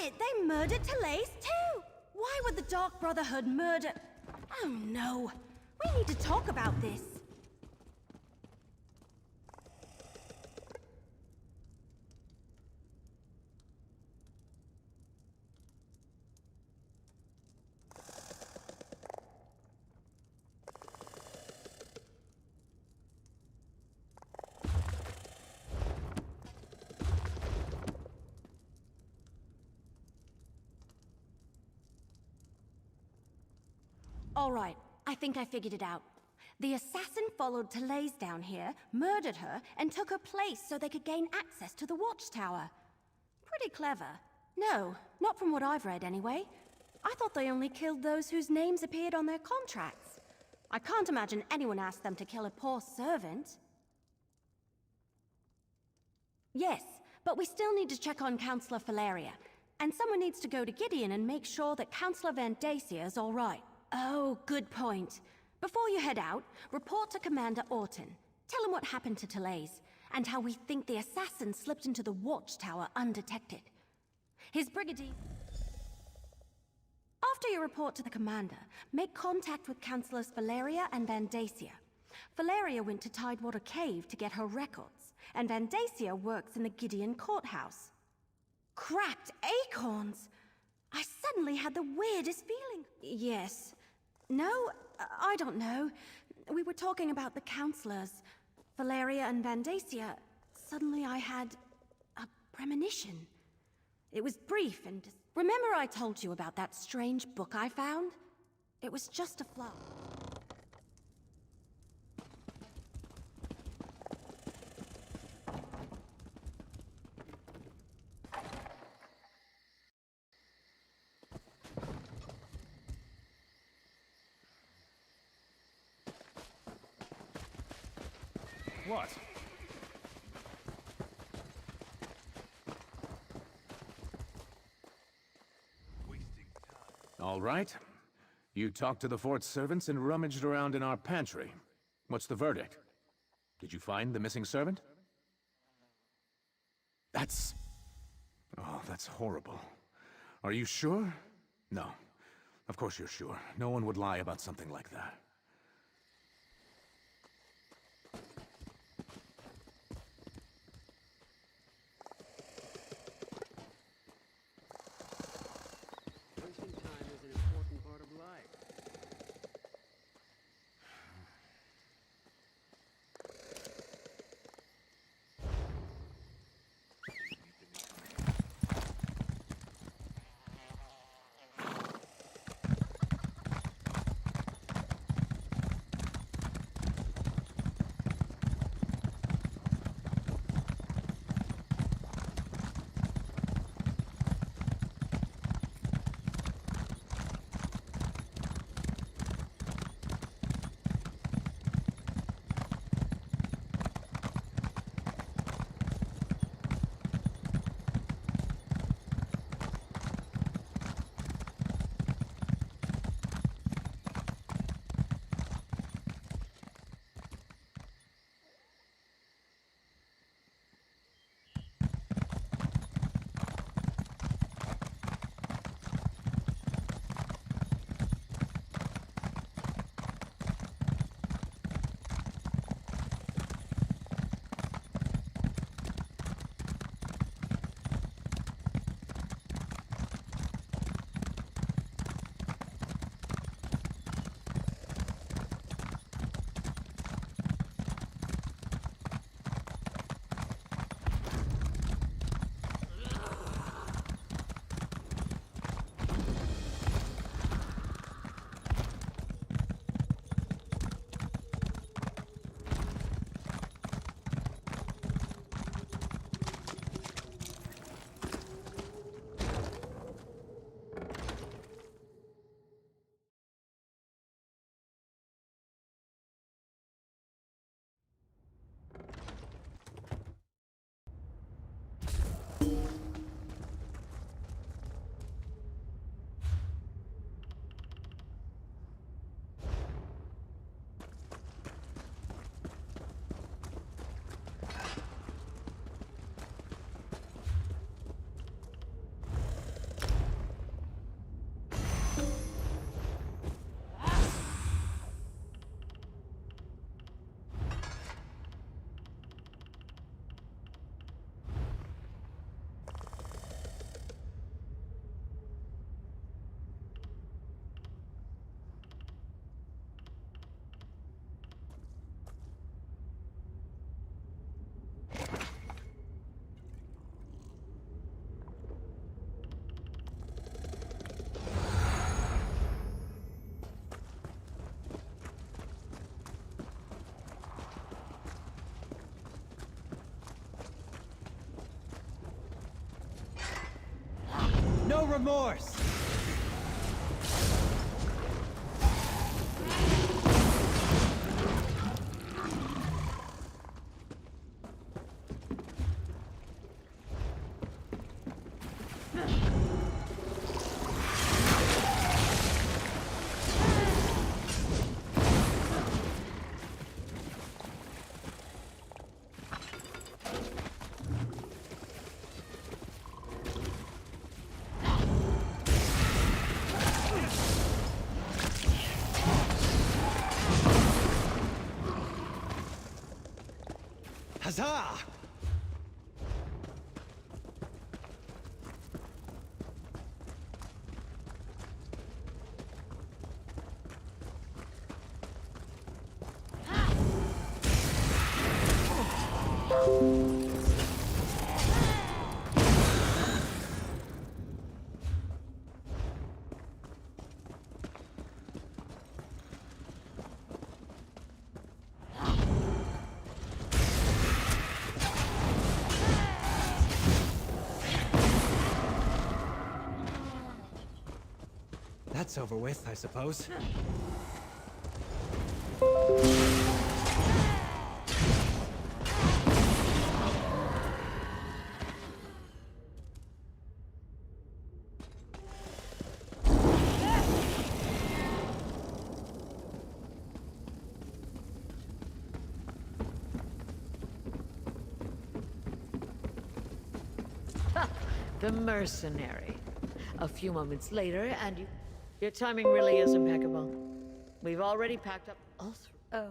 They murdered Teleus too! Why would the Dark Brotherhood murder... Oh no! We need to talk about this! All right, I think I figured it out. The assassin followed Teleus down here, murdered her, and took her place so they could gain access to the watchtower. Pretty clever. No, not from what I've read anyway. I thought they only killed those whose names appeared on their contracts. I can't imagine anyone asked them to kill a poor servant. Yes, but we still need to check on Counselor Valeria. And someone needs to go to Gideon and make sure that Counselor Van Dacia is all right. Oh, good point. Before you head out, report to Commander Orton. Tell him what happened to Teleus, and how we think the assassin slipped into the watchtower undetected. His brigadier... After you report to the commander, make contact with Councillors Valeria and Van Dacia. Valeria went to Tidewater Cave to get her records, and Van Dacia works in the Gideon courthouse. Cracked acorns! I suddenly had the weirdest feeling. Yes. No, I don't know. We were talking about the counselors, Valeria and Van Dacia. Suddenly I had a premonition. It was brief and... Remember I told you about that strange book I found? It was just a flower. What? All right. You talked to the fort's servants and rummaged around in our pantry. What's the verdict? Did you find the missing servant? That's... Oh, that's horrible. Are you sure? No. Of course you're sure. No one would lie about something like that. remorse! Huzzah! That's over with, I suppose. The mercenary. A few moments later, and you... Your timing really is impeccable. We've already packed up all three. Oh.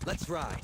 Let's ride.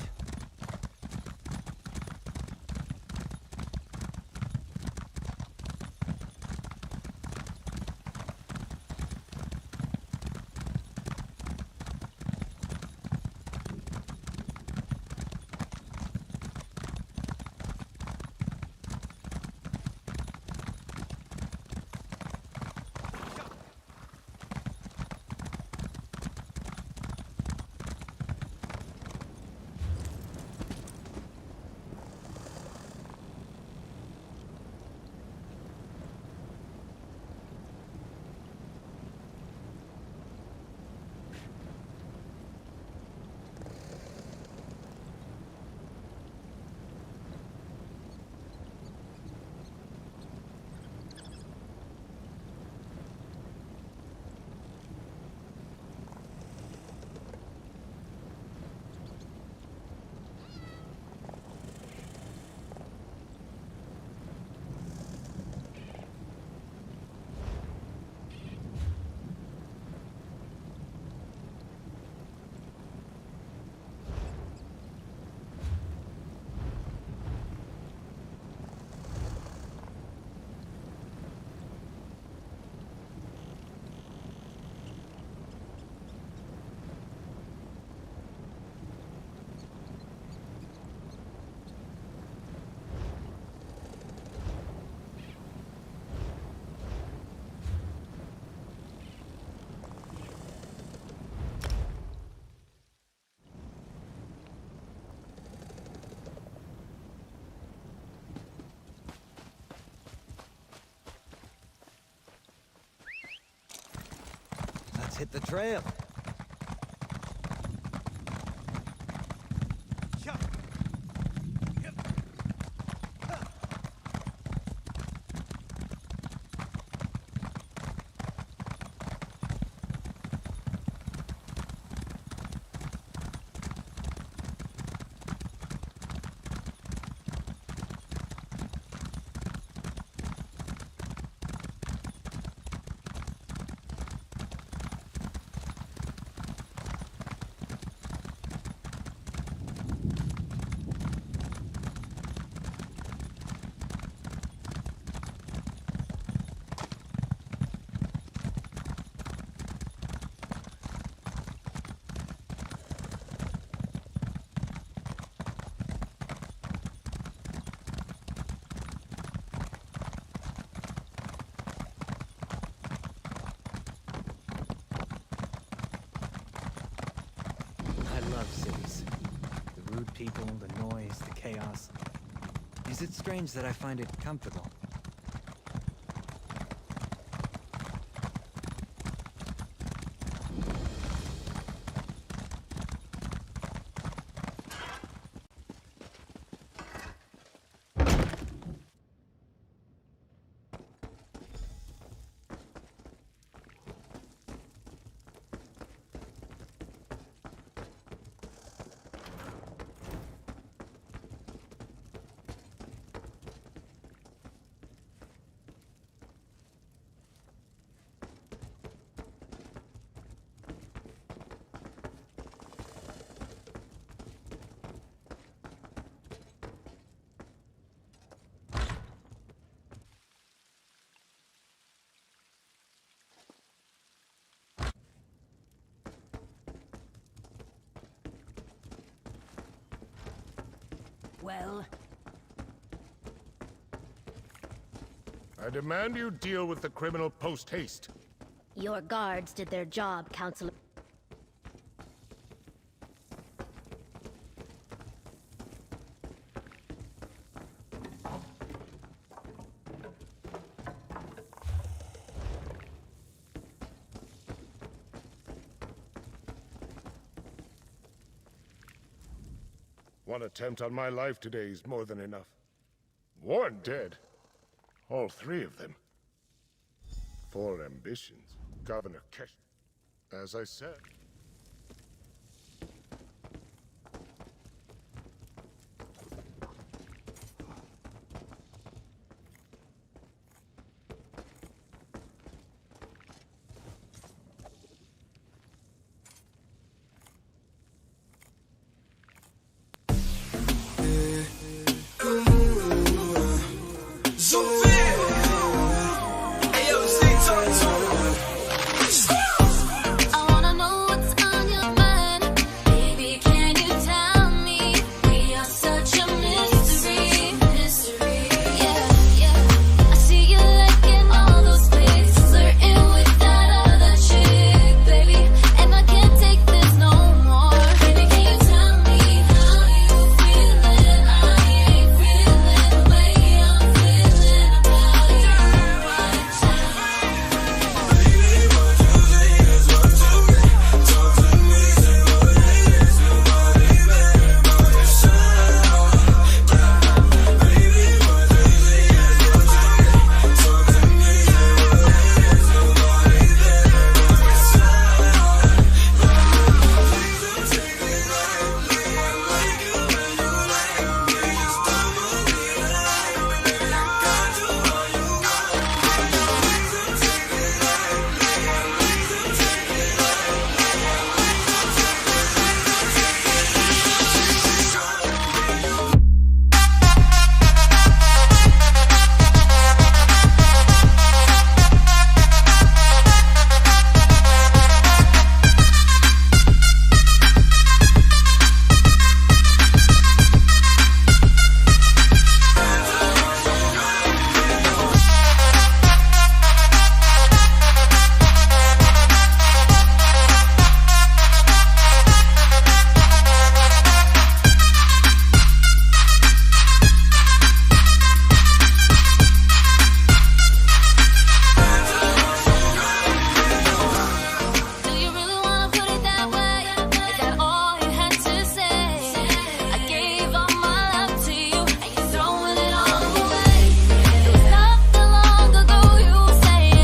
Let's hit the trail. I love cities. The rude people, the noise, the chaos. Is it strange that I find it comfortable? Well, I demand you deal with the criminal post-haste. your guards did their job, Counselor. One attempt on my life today is more than enough. One dead. All three of them. 4 ambitions. Governor Kesh. As I said.